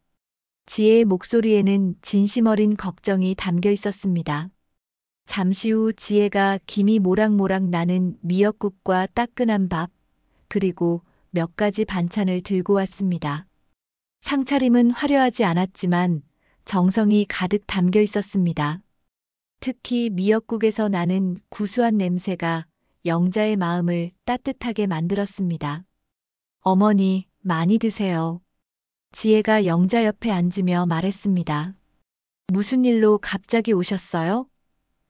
[SPEAKER 5] 지혜의 목소리에는 진심 어린 걱정이 담겨 있었습니다. 잠시 후 지혜가 김이 모락모락 나는 미역국과 따끈한 밥, 그리고 몇 가지 반찬을 들고 왔습니다. 상차림은 화려하지 않았지만 정성이 가득 담겨 있었습니다. 특히 미역국에서 나는 구수한 냄새가 영자의 마음을 따뜻하게 만들었습니다. 어머니, 많이 드세요. 지혜가 영자 옆에 앉으며 말했습니다. 무슨 일로 갑자기 오셨어요?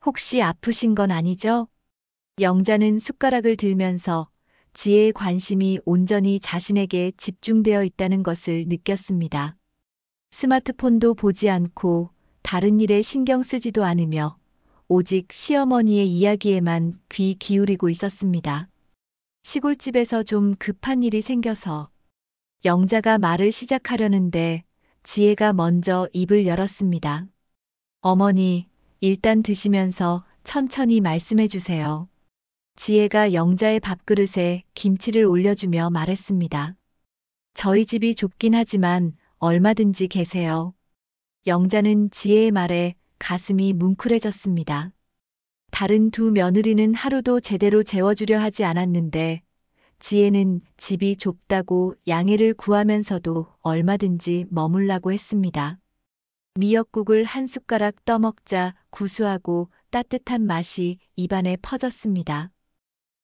[SPEAKER 5] 혹시 아프신 건 아니죠? 영자는 숟가락을 들면서 지혜의 관심이 온전히 자신에게 집중되어 있다는 것을 느꼈습니다. 스마트폰도 보지 않고 다른 일에 신경 쓰지도 않으며 오직 시어머니의 이야기에만 귀 기울이고 있었습니다. 시골집에서 좀 급한 일이 생겨서 영자가 말을 시작하려는데 지혜가 먼저 입을 열었습니다. 어머니, 일단 드시면서 천천히 말씀해 주세요. 지혜가 영자의 밥그릇에 김치를 올려주며 말했습니다. 저희 집이 좁긴 하지만 얼마든지 계세요. 영자는 지혜의 말에 가슴이 뭉클해졌습니다. 다른 두 며느리는 하루도 제대로 재워주려 하지 않았는데 지혜는 집이 좁다고 양해를 구하면서도 얼마든지 머물라고 했습니다. 미역국을 한 숟가락 떠먹자 구수하고 따뜻한 맛이 입안에 퍼졌습니다.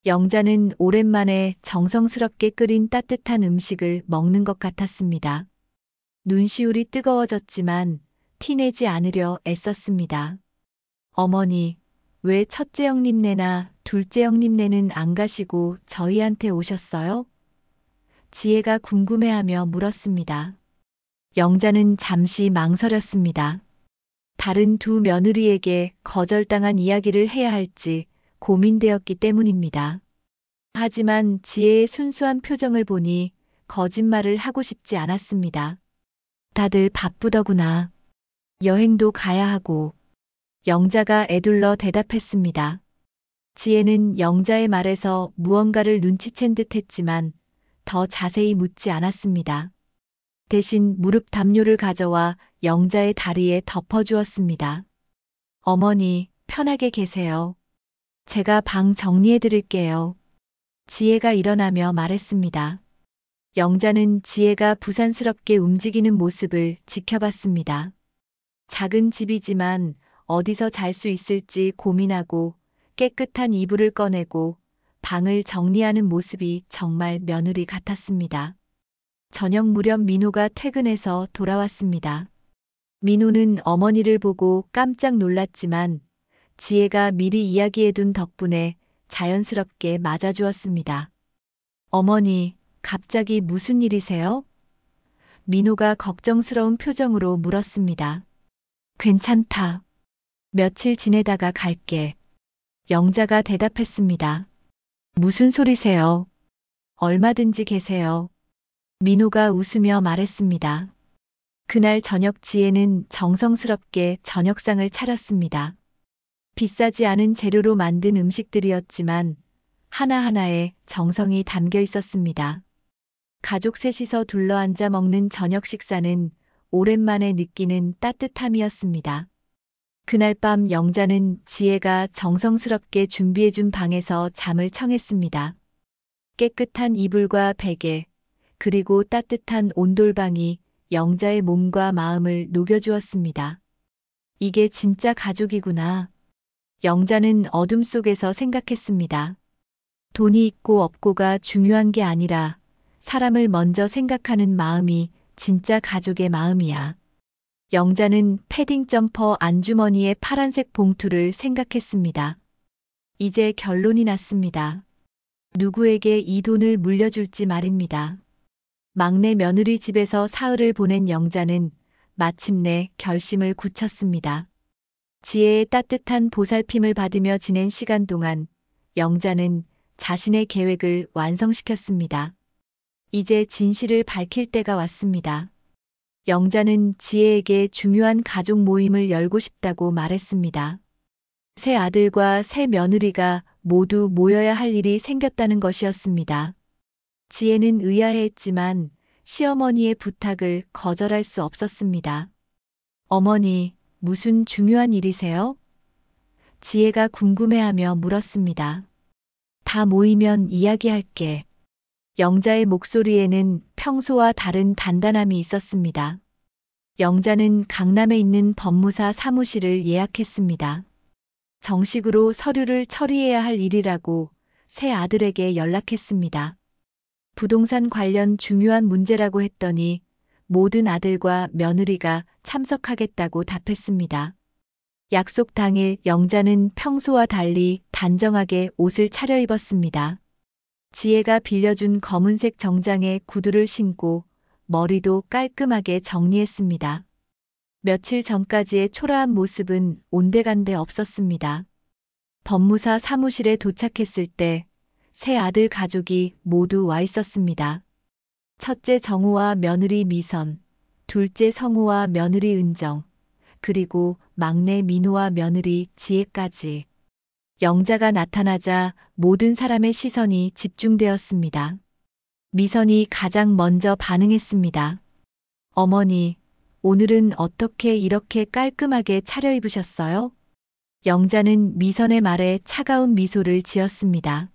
[SPEAKER 5] 영자는 오랜만에 정성스럽게 끓인 따뜻한 음식을 먹는 것 같았습니다. 눈시울이 뜨거워졌지만 티내지 않으려 애썼습니다. 어머니, 왜 첫째 형님네나 둘째 형님네는 안 가시고 저희한테 오셨어요? 지혜가 궁금해하며 물었습니다. 영자는 잠시 망설였습니다. 다른 두 며느리에게 거절당한 이야기를 해야 할지 고민되었기 때문입니다. 하지만 지혜의 순수한 표정을 보니 거짓말을 하고 싶지 않았습니다. 다들 바쁘더구나. 여행도 가야 하고. 영자가 애둘러 대답했습니다. 지혜는 영자의 말에서 무언가를 눈치챈 듯 했지만 더 자세히 묻지 않았습니다. 대신 무릎 담요를 가져와 영자의 다리에 덮어주었습니다. 어머니, 편하게 계세요. 제가 방 정리해 드릴게요. 지혜가 일어나며 말했습니다. 영자는 지혜가 부산스럽게 움직이는 모습을 지켜봤습니다. 작은 집이지만 어디서 잘 수 있을지 고민하고 깨끗한 이불을 꺼내고 방을 정리하는 모습이 정말 며느리 같았습니다. 저녁 무렵 민호가 퇴근해서 돌아왔습니다. 민호는 어머니를 보고 깜짝 놀랐지만 지혜가 미리 이야기해둔 덕분에 자연스럽게 맞아주었습니다. 어머니, 갑자기 무슨 일이세요? 민호가 걱정스러운 표정으로 물었습니다. 괜찮다. 며칠 지내다가 갈게. 영자가 대답했습니다. 무슨 소리세요? 얼마든지 계세요. 민호가 웃으며 말했습니다. 그날 저녁 지혜는 정성스럽게 저녁상을 차렸습니다. 비싸지 않은 재료로 만든 음식들이었지만 하나하나에 정성이 담겨 있었습니다. 가족 셋이서 둘러앉아 먹는 저녁 식사는 오랜만에 느끼는 따뜻함이었습니다. 그날 밤 영자는 지혜가 정성스럽게 준비해준 방에서 잠을 청했습니다. 깨끗한 이불과 베개, 그리고 따뜻한 온돌방이 영자의 몸과 마음을 녹여주었습니다. 이게 진짜 가족이구나. 영자는 어둠 속에서 생각했습니다. 돈이 있고 없고가 중요한 게 아니라 사람을 먼저 생각하는 마음이 진짜 가족의 마음이야. 영자는 패딩 점퍼 안주머니의 파란색 봉투를 생각했습니다. 이제 결론이 났습니다. 누구에게 이 돈을 물려줄지 말입니다. 막내 며느리 집에서 사흘을 보낸 영자는 마침내 결심을 굳혔습니다. 지혜의 따뜻한 보살핌을 받으며 지낸 시간 동안 영자는 자신의 계획을 완성시켰습니다. 이제 진실을 밝힐 때가 왔습니다. 영자는 지혜에게 중요한 가족 모임을 열고 싶다고 말했습니다. 새 아들과 새 며느리가 모두 모여야 할 일이 생겼다는 것이었습니다. 지혜는 의아해했지만 시어머니의 부탁을 거절할 수 없었습니다. 어머니, 무슨 중요한 일이세요? 지혜가 궁금해하며 물었습니다. 다 모이면 이야기할게. 영자의 목소리에는 평소와 다른 단단함이 있었습니다. 영자는 강남에 있는 법무사 사무실을 예약했습니다. 정식으로 서류를 처리해야 할 일이라고 새 아들에게 연락했습니다. 부동산 관련 중요한 문제라고 했더니 모든 아들과 며느리가 참석하겠다고 답했습니다. 약속 당일 영자는 평소와 달리 단정하게 옷을 차려입었습니다. 지혜가 빌려준 검은색 정장에 구두를 신고 머리도 깔끔하게 정리했습니다. 며칠 전까지의 초라한 모습은 온데간데 없었습니다. 법무사 사무실에 도착했을 때 새 아들 가족이 모두 와 있었습니다. 첫째 정우와 며느리 미선, 둘째 성우와 며느리 은정, 그리고 막내 민호와 며느리 지혜까지. 영자가 나타나자 모든 사람의 시선이 집중되었습니다. 미선이 가장 먼저 반응했습니다. 어머니, 오늘은 어떻게 이렇게 깔끔하게 차려입으셨어요? 영자는 미선의 말에 차가운 미소를 지었습니다.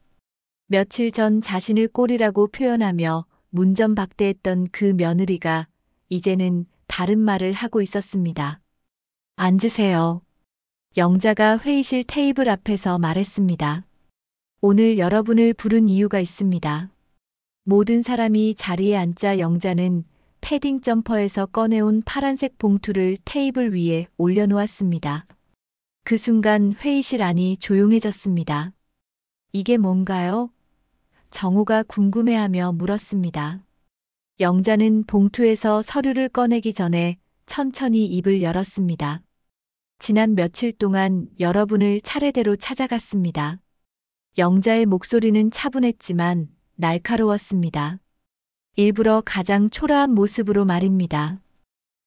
[SPEAKER 5] 며칠 전 자신을 꼴이라고 표현하며 문전박대했던 그 며느리가 이제는 다른 말을 하고 있었습니다. 앉으세요. 영자가 회의실 테이블 앞에서 말했습니다. 오늘 여러분을 부른 이유가 있습니다. 모든 사람이 자리에 앉자 영자는 패딩 점퍼에서 꺼내온 파란색 봉투를 테이블 위에 올려놓았습니다. 그 순간 회의실 안이 조용해졌습니다. 이게 뭔가요? 정우가 궁금해하며 물었습니다. 영자는 봉투에서 서류를 꺼내기 전에 천천히 입을 열었습니다. 지난 며칠 동안 여러분을 차례대로 찾아갔습니다. 영자의 목소리는 차분했지만 날카로웠습니다. 일부러 가장 초라한 모습으로 말입니다.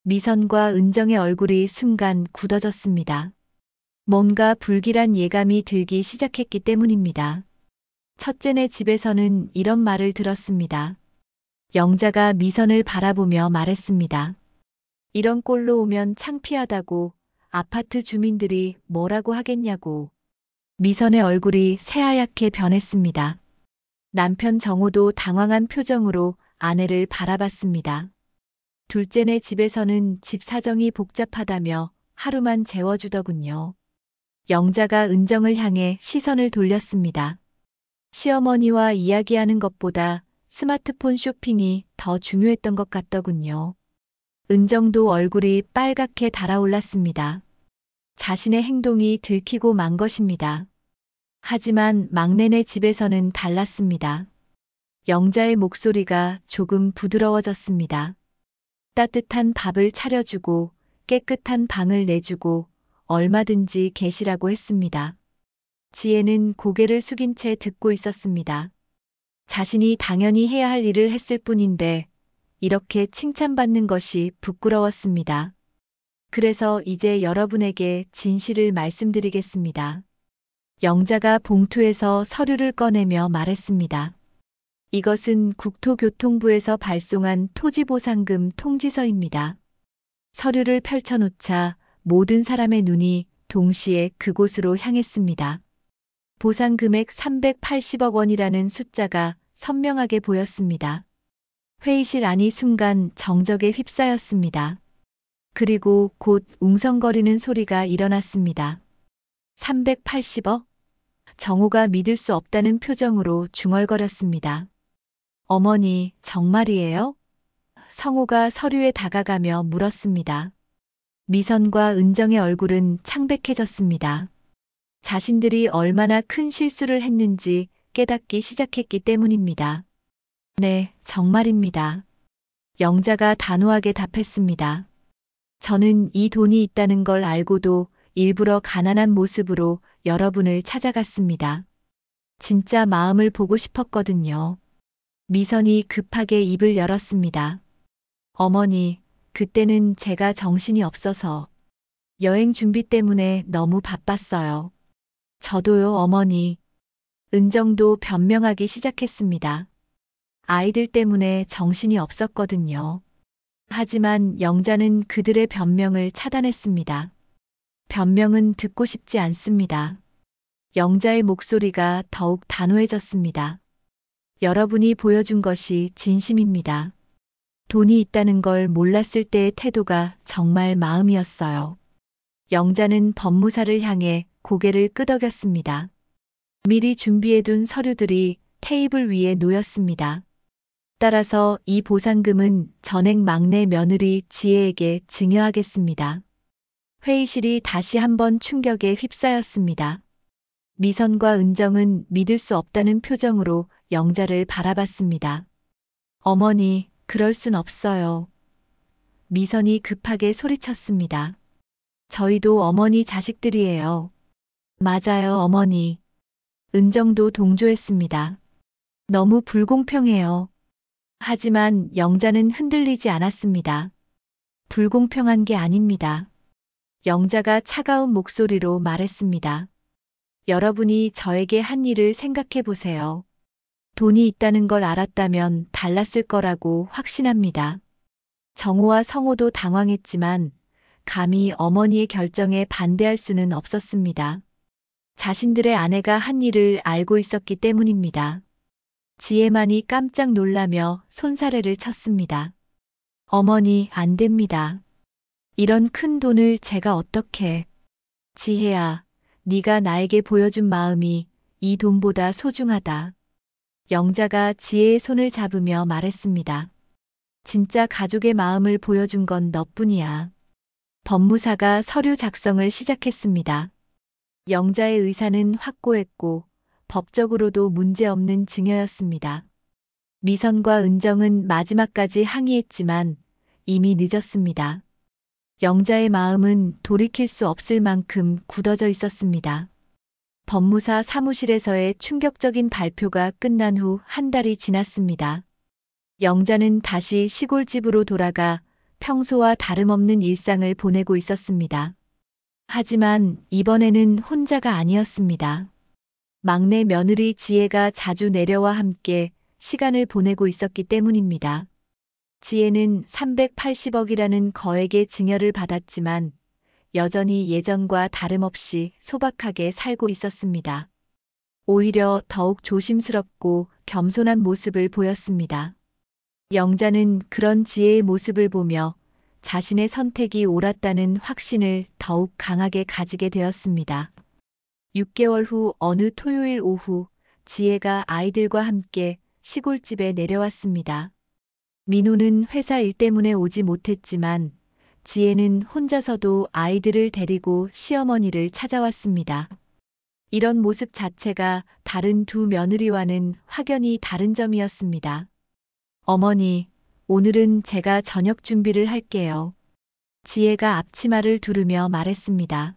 [SPEAKER 5] 미선과 은정의 얼굴이 순간 굳어졌습니다. 뭔가 불길한 예감이 들기 시작했기 때문입니다. 첫째네 집에서는 이런 말을 들었습니다. 영자가 미선을 바라보며 말했습니다. 이런 꼴로 오면 창피하다고 아파트 주민들이 뭐라고 하겠냐고. 미선의 얼굴이 새하얗게 변했습니다. 남편 정우도 당황한 표정으로 아내를 바라봤습니다. 둘째네 집에서는 집 사정이 복잡하다며 하루만 재워주더군요. 영자가 은정을 향해 시선을 돌렸습니다. 시어머니와 이야기하는 것보다 스마트폰 쇼핑이 더 중요했던 것 같더군요. 은정도 얼굴이 빨갛게 달아올랐습니다. 자신의 행동이 들키고 만 것입니다. 하지만 막내네 집에서는 달랐습니다. 영자의 목소리가 조금 부드러워졌습니다. 따뜻한 밥을 차려주고 깨끗한 방을 내주고 얼마든지 계시라고 했습니다. 지혜는 고개를 숙인 채 듣고 있었습니다. 자신이 당연히 해야 할 일을 했을 뿐인데 이렇게 칭찬받는 것이 부끄러웠습니다. 그래서 이제 여러분에게 진실을 말씀드리겠습니다. 영자가 봉투에서 서류를 꺼내며 말했습니다. 이것은 국토교통부에서 발송한 토지보상금 통지서입니다. 서류를 펼쳐놓자 모든 사람의 눈이 동시에 그곳으로 향했습니다. 보상금액 380억 원이라는 숫자가 선명하게 보였습니다. 회의실 안이 순간 정적에 휩싸였습니다. 그리고 곧 웅성거리는 소리가 일어났습니다. 380억? 정호가 믿을 수 없다는 표정으로 중얼거렸습니다. 어머니, 정말이에요? 성호가 서류에 다가가며 물었습니다. 미선과 은정의 얼굴은 창백해졌습니다. 자신들이 얼마나 큰 실수를 했는지 깨닫기 시작했기 때문입니다. 네, 정말입니다. 영자가 단호하게 답했습니다. 저는 이 돈이 있다는 걸 알고도 일부러 가난한 모습으로 여러분을 찾아갔습니다. 진짜 마음을 보고 싶었거든요. 미선이 급하게 입을 열었습니다. 어머니, 그때는 제가 정신이 없어서 여행 준비 때문에 너무 바빴어요. 저도요, 어머니. 은정도 변명하기 시작했습니다. 아이들 때문에 정신이 없었거든요. 하지만 영자는 그들의 변명을 차단했습니다. 변명은 듣고 싶지 않습니다. 영자의 목소리가 더욱 단호해졌습니다. 여러분이 보여준 것이 진심입니다. 돈이 있다는 걸 몰랐을 때의 태도가 정말 마음이었어요. 영자는 법무사를 향해 고개를 끄덕였습니다. 미리 준비해둔 서류들이 테이블 위에 놓였습니다. 따라서 이 보상금은 전액 막내 며느리 지혜에게 증여하겠습니다. 회의실이 다시 한번 충격에 휩싸였습니다. 미선과 은정은 믿을 수 없다는 표정으로 영자를 바라봤습니다. 어머니, 그럴 순 없어요. 미선이 급하게 소리쳤습니다. 저희도 어머니 자식들이에요. 맞아요, 어머니. 은정도 동조했습니다. 너무 불공평해요. 하지만 영자는 흔들리지 않았습니다. 불공평한 게 아닙니다. 영자가 차가운 목소리로 말했습니다. 여러분이 저에게 한 일을 생각해 보세요. 돈이 있다는 걸 알았다면 달랐을 거라고 확신합니다. 정호와 성호도 당황했지만 감히 어머니의 결정에 반대할 수는 없었습니다. 자신들의 아내가 한 일을 알고 있었기 때문입니다. 지혜만이 깜짝 놀라며 손사래를 쳤습니다. 어머니, 안 됩니다. 이런 큰 돈을 제가 어떻게... 지혜야, 네가 나에게 보여준 마음이 이 돈보다 소중하다. 영자가 지혜의 손을 잡으며 말했습니다. 진짜 가족의 마음을 보여준 건 너뿐이야. 법무사가 서류 작성을 시작했습니다. 영자의 의사는 확고했고 법적으로도 문제없는 증여였습니다. 미선과 은정은 마지막까지 항의했지만 이미 늦었습니다. 영자의 마음은 돌이킬 수 없을 만큼 굳어져 있었습니다. 법무사 사무실에서의 충격적인 발표가 끝난 후 한 달이 지났습니다. 영자는 다시 시골집으로 돌아가 평소와 다름없는 일상을 보내고 있었습니다. 하지만 이번에는 혼자가 아니었습니다. 막내 며느리 지혜가 자주 내려와 함께 시간을 보내고 있었기 때문입니다. 지혜는 380억이라는 거액의 증여를 받았지만 여전히 예전과 다름없이 소박하게 살고 있었습니다. 오히려 더욱 조심스럽고 겸손한 모습을 보였습니다. 영자는 그런 지혜의 모습을 보며 자신의 선택이 옳았다는 확신을 더욱 강하게 가지게 되었습니다. 6개월 후 어느 토요일 오후 지혜가 아이들과 함께 시골집에 내려왔습니다. 민호는 회사 일 때문에 오지 못했지만 지혜는 혼자서도 아이들을 데리고 시어머니를 찾아왔습니다. 이런 모습 자체가 다른 두 며느리와는 확연히 다른 점이었습니다. 어머니, 오늘은 제가 저녁 준비를 할게요. 지혜가 앞치마를 두르며 말했습니다.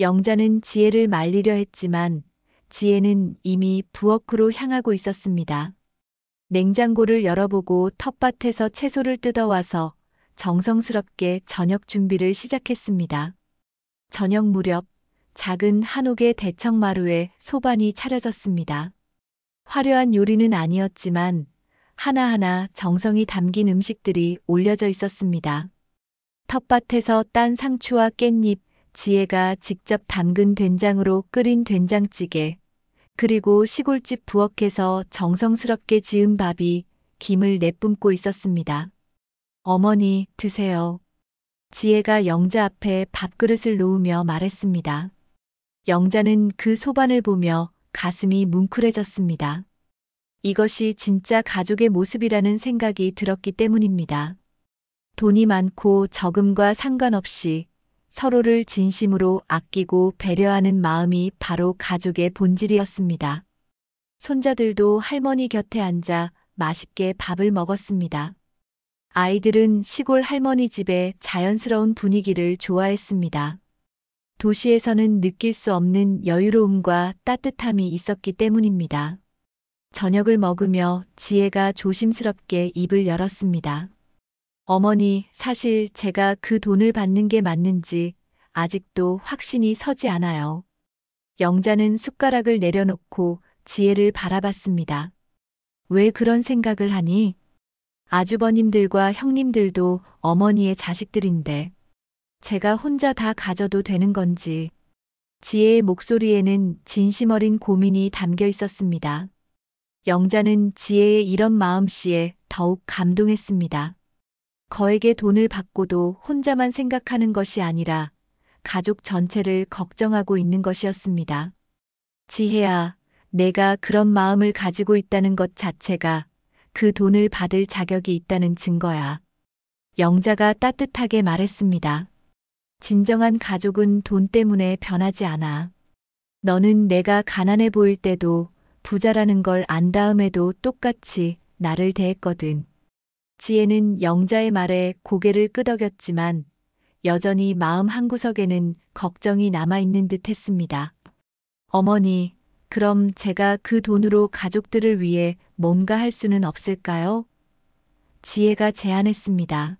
[SPEAKER 5] 영자는 지혜를 말리려 했지만 지혜는 이미 부엌으로 향하고 있었습니다. 냉장고를 열어보고 텃밭에서 채소를 뜯어와서 정성스럽게 저녁 준비를 시작했습니다. 저녁 무렵 작은 한옥의 대청마루에 소반이 차려졌습니다. 화려한 요리는 아니었지만 하나하나 정성이 담긴 음식들이 올려져 있었습니다. 텃밭에서 딴 상추와 깻잎, 지혜가 직접 담근 된장으로 끓인 된장찌개, 그리고 시골집 부엌에서 정성스럽게 지은 밥이 김을 내뿜고 있었습니다. 어머니, 드세요. 지혜가 영자 앞에 밥그릇을 놓으며 말했습니다. 영자는 그 소반을 보며 가슴이 뭉클해졌습니다. 이것이 진짜 가족의 모습이라는 생각이 들었기 때문입니다. 돈이 많고 적음과 상관없이 서로를 진심으로 아끼고 배려하는 마음이 바로 가족의 본질이었습니다. 손자들도 할머니 곁에 앉아 맛있게 밥을 먹었습니다. 아이들은 시골 할머니 집의 자연스러운 분위기를 좋아했습니다. 도시에서는 느낄 수 없는 여유로움과 따뜻함이 있었기 때문입니다. 저녁을 먹으며 지혜가 조심스럽게 입을 열었습니다. 어머니, 사실 제가 그 돈을 받는 게 맞는지 아직도 확신이 서지 않아요. 영자는 숟가락을 내려놓고 지혜를 바라봤습니다. 왜 그런 생각을 하니? 아주버님들과 형님들도 어머니의 자식들인데 제가 혼자 다 가져도 되는 건지. 지혜의 목소리에는 진심 어린 고민이 담겨 있었습니다. 영자는 지혜의 이런 마음씨에 더욱 감동했습니다. 거액의 돈을 받고도 혼자만 생각하는 것이 아니라 가족 전체를 걱정하고 있는 것이었습니다. 지혜야, 내가 그런 마음을 가지고 있다는 것 자체가 그 돈을 받을 자격이 있다는 증거야. 영자가 따뜻하게 말했습니다. 진정한 가족은 돈 때문에 변하지 않아. 너는 내가 가난해 보일 때도 부자라는 걸 안 다음에도 똑같이 나를 대했거든. 지혜는 영자의 말에 고개를 끄덕였지만 여전히 마음 한구석에는 걱정이 남아있는 듯 했습니다. 어머니, 그럼 제가 그 돈으로 가족들을 위해 뭔가 할 수는 없을까요? 지혜가 제안했습니다.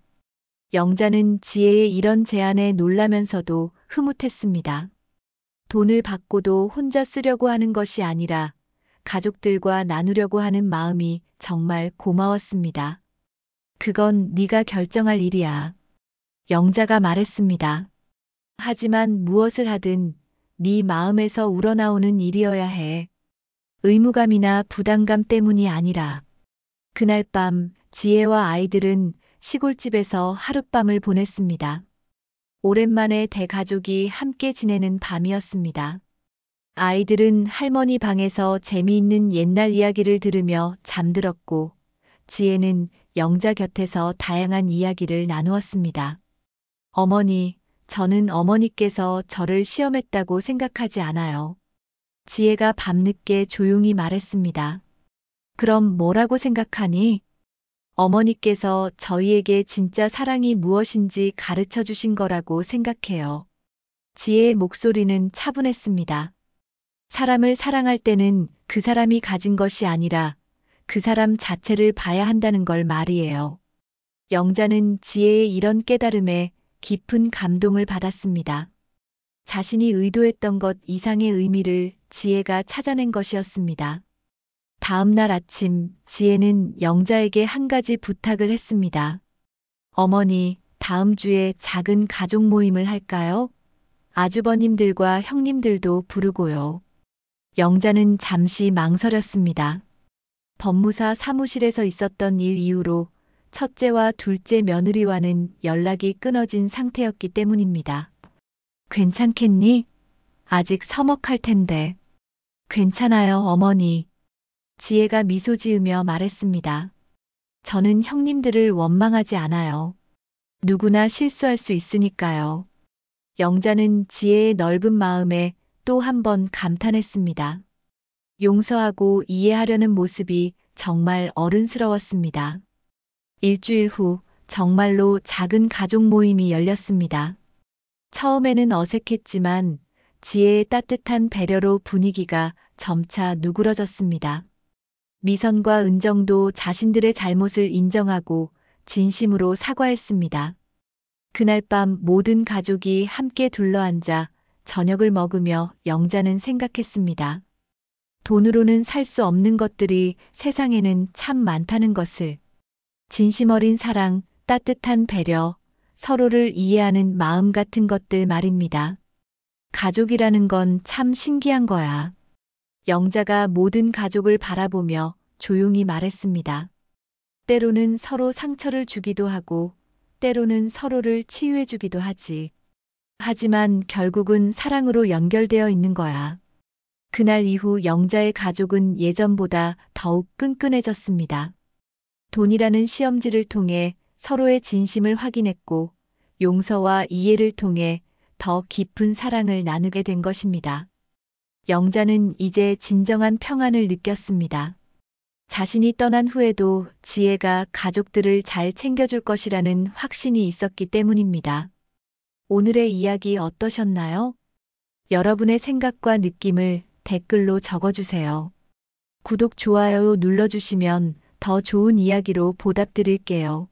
[SPEAKER 5] 영자는 지혜의 이런 제안에 놀라면서도 흐뭇했습니다. 돈을 받고도 혼자 쓰려고 하는 것이 아니라 가족들과 나누려고 하는 마음이 정말 고마웠습니다. 그건 네가 결정할 일이야. 영자가 말했습니다. 하지만 무엇을 하든 네 마음에서 우러나오는 일이어야 해. 의무감이나 부담감 때문이 아니라. 그날 밤 지혜와 아이들은 시골집에서 하룻밤을 보냈습니다. 오랜만에 대가족이 함께 지내는 밤이었습니다. 아이들은 할머니 방에서 재미있는 옛날 이야기를 들으며 잠들었고 지혜는 영자 곁에서 다양한 이야기를 나누었습니다. 어머니, 저는 어머니께서 저를 시험했다고 생각하지 않아요. 지혜가 밤늦게 조용히 말했습니다. 그럼 뭐라고 생각하니? 어머니께서 저희에게 진짜 사랑이 무엇인지 가르쳐 주신 거라고 생각해요. 지혜의 목소리는 차분했습니다. 사람을 사랑할 때는 그 사람이 가진 것이 아니라 그 사람 자체를 봐야 한다는 걸 말이에요. 영자는 지혜의 이런 깨달음에 깊은 감동을 받았습니다. 자신이 의도했던 것 이상의 의미를 지혜가 찾아낸 것이었습니다. 다음 날 아침 지혜는 영자에게 한 가지 부탁을 했습니다. 어머니, 다음 주에 작은 가족 모임을 할까요? 아주버님들과 형님들도 부르고요. 영자는 잠시 망설였습니다. 법무사 사무실에서 있었던 일 이후로 첫째와 둘째 며느리와는 연락이 끊어진 상태였기 때문입니다. 괜찮겠니? 아직 서먹할 텐데. 괜찮아요, 어머니. 지혜가 미소 지으며 말했습니다. 저는 형님들을 원망하지 않아요. 누구나 실수할 수 있으니까요. 영자는 지혜의 넓은 마음에 또 한 번 감탄했습니다. 용서하고 이해하려는 모습이 정말 어른스러웠습니다. 일주일 후 정말로 작은 가족 모임이 열렸습니다. 처음에는 어색했지만 지혜의 따뜻한 배려로 분위기가 점차 누그러졌습니다. 미선과 은정도 자신들의 잘못을 인정하고 진심으로 사과했습니다. 그날 밤 모든 가족이 함께 둘러앉아 저녁을 먹으며 영자는 생각했습니다. 돈으로는 살 수 없는 것들이 세상에는 참 많다는 것을. 진심 어린 사랑, 따뜻한 배려, 서로를 이해하는 마음 같은 것들 말입니다. 가족이라는 건 참 신기한 거야. 영자가 모든 가족을 바라보며 조용히 말했습니다. 때로는 서로 상처를 주기도 하고, 때로는 서로를 치유해주기도 하지. 하지만 결국은 사랑으로 연결되어 있는 거야. 그날 이후 영자의 가족은 예전보다 더욱 끈끈해졌습니다. 돈이라는 시험지를 통해 서로의 진심을 확인했고, 용서와 이해를 통해 더 깊은 사랑을 나누게 된 것입니다. 영자는 이제 진정한 평안을 느꼈습니다. 자신이 떠난 후에도 지혜가 가족들을 잘 챙겨줄 것이라는 확신이 있었기 때문입니다. 오늘의 이야기 어떠셨나요? 여러분의 생각과 느낌을 댓글로 적어주세요. 구독, 좋아요 눌러주시면 더 좋은 이야기로 보답드릴게요.